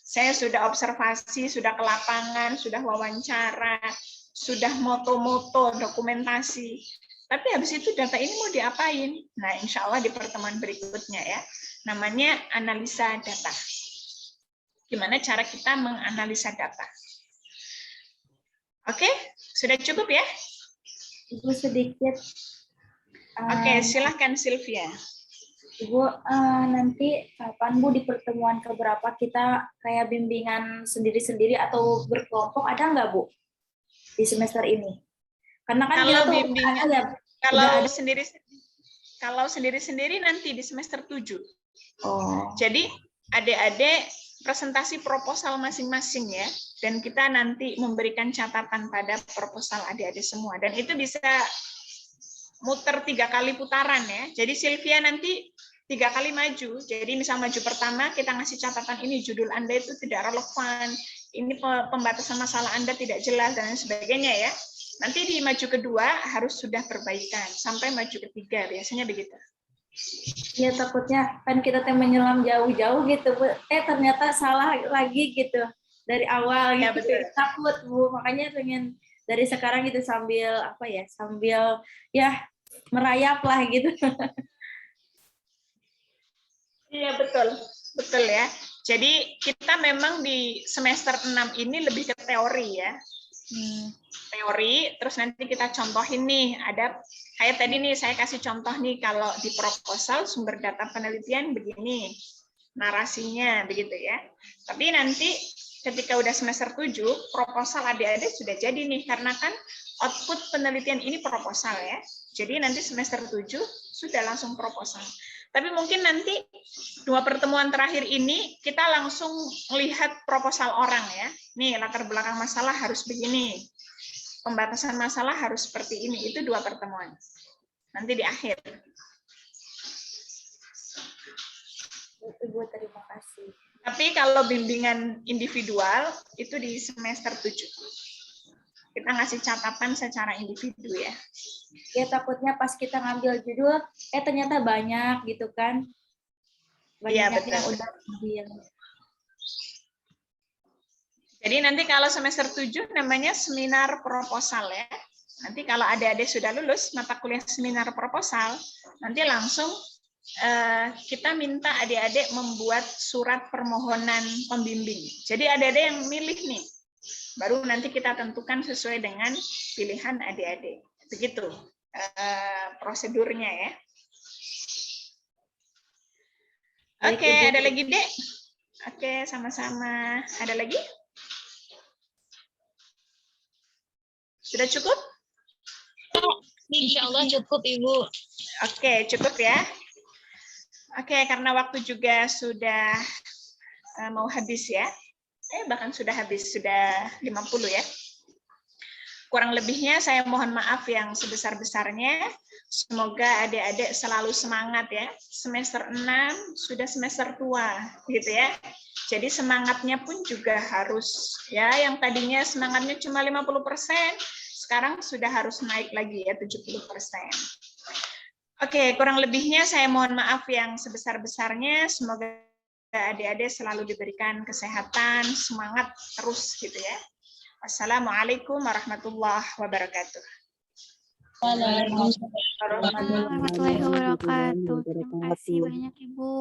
Saya sudah observasi, sudah ke lapangan, sudah wawancara, sudah moto-moto, dokumentasi. Tapi habis itu data ini mau diapain? Nah, insya Allah di pertemuan berikutnya ya. Namanya analisa data. Gimana cara kita menganalisa data. Oke, sudah cukup ya? Ibu sedikit. Oke, silahkan Sylvia. Ibu, nanti kapan Bu di pertemuan keberapa kita kayak bimbingan sendiri-sendiri atau berkelompok, ada nggak Bu di semester ini? Karena kan Kalau kita tuh bimbingan, ada kalau sendiri-sendiri nanti di semester 7. Oh. Jadi adik-adik presentasi proposal masing-masing ya, dan kita nanti memberikan catatan pada proposal adik-adik semua, dan itu bisa muter 3 kali putaran ya. Jadi Sylvia nanti 3 kali maju. Jadi misal maju pertama kita ngasih catatan, ini judul Anda itu tidak relevan, ini pembatasan masalah Anda tidak jelas dan sebagainya ya. Nanti di maju kedua harus sudah perbaikan sampai maju ketiga, biasanya begitu. Iya, takutnya kan kita menyelam jauh-jauh gitu Bu. Ternyata salah lagi gitu dari awal gitu. Ya, betul. Takut Bu, makanya pengen dari sekarang gitu sambil sambil ya merayap lah gitu. Iya betul ya. Jadi kita memang di semester 6 ini lebih ke teori ya. Teori, terus nanti kita contohin nih, ada kayak tadi nih saya kasih contoh nih, kalau di proposal sumber data penelitian begini, narasinya begitu ya. Tapi nanti ketika udah semester 7, proposal adik-adik sudah jadi nih, karena kan output penelitian ini proposal ya. Jadi nanti semester 7 sudah langsung proposal. Tapi mungkin nanti 2 pertemuan terakhir ini kita langsung melihat proposal orang ya. Nih latar belakang masalah harus begini, pembatasan masalah harus seperti ini. Itu 2 pertemuan. Nanti di akhir. Ibu, terima kasih. Tapi kalau bimbingan individual itu di semester 7. kita ngasih catatan secara individu ya. Ya takutnya pas kita ngambil judul, ternyata banyak gitu kan. Iya, Banyak yang betul. udah ambil. Jadi nanti kalau semester 7 namanya seminar proposal ya. Nanti kalau adik-adik sudah lulus mata kuliah seminar proposal, nanti langsung kita minta adik-adik membuat surat permohonan pembimbing. Jadi adik-adik yang milih nih, baru nanti kita tentukan sesuai dengan pilihan adik-adik. Begitu prosedurnya ya. Oke, ada lagi Dek? Oke, sama-sama. Ada lagi? Sudah cukup? Insya Allah cukup, Ibu. Oke, cukup ya. Oke, karena waktu juga sudah mau habis ya. Bahkan sudah habis, sudah 50 ya. Kurang lebihnya saya mohon maaf yang sebesar-besarnya. Semoga adik-adik selalu semangat ya. Semester 6 sudah semester tua gitu ya. Jadi semangatnya pun juga harus ya, yang tadinya semangatnya cuma 50%, sekarang sudah harus naik lagi ya 70%. Oke, kurang lebihnya saya mohon maaf yang sebesar-besarnya. Semoga adik-adik selalu diberikan kesehatan, semangat terus gitu ya. Wassalamualaikum warahmatullahi wabarakatuh. Waalaikumsalam warahmatullahi wabarakatuh. Terima kasih banyak Ibu.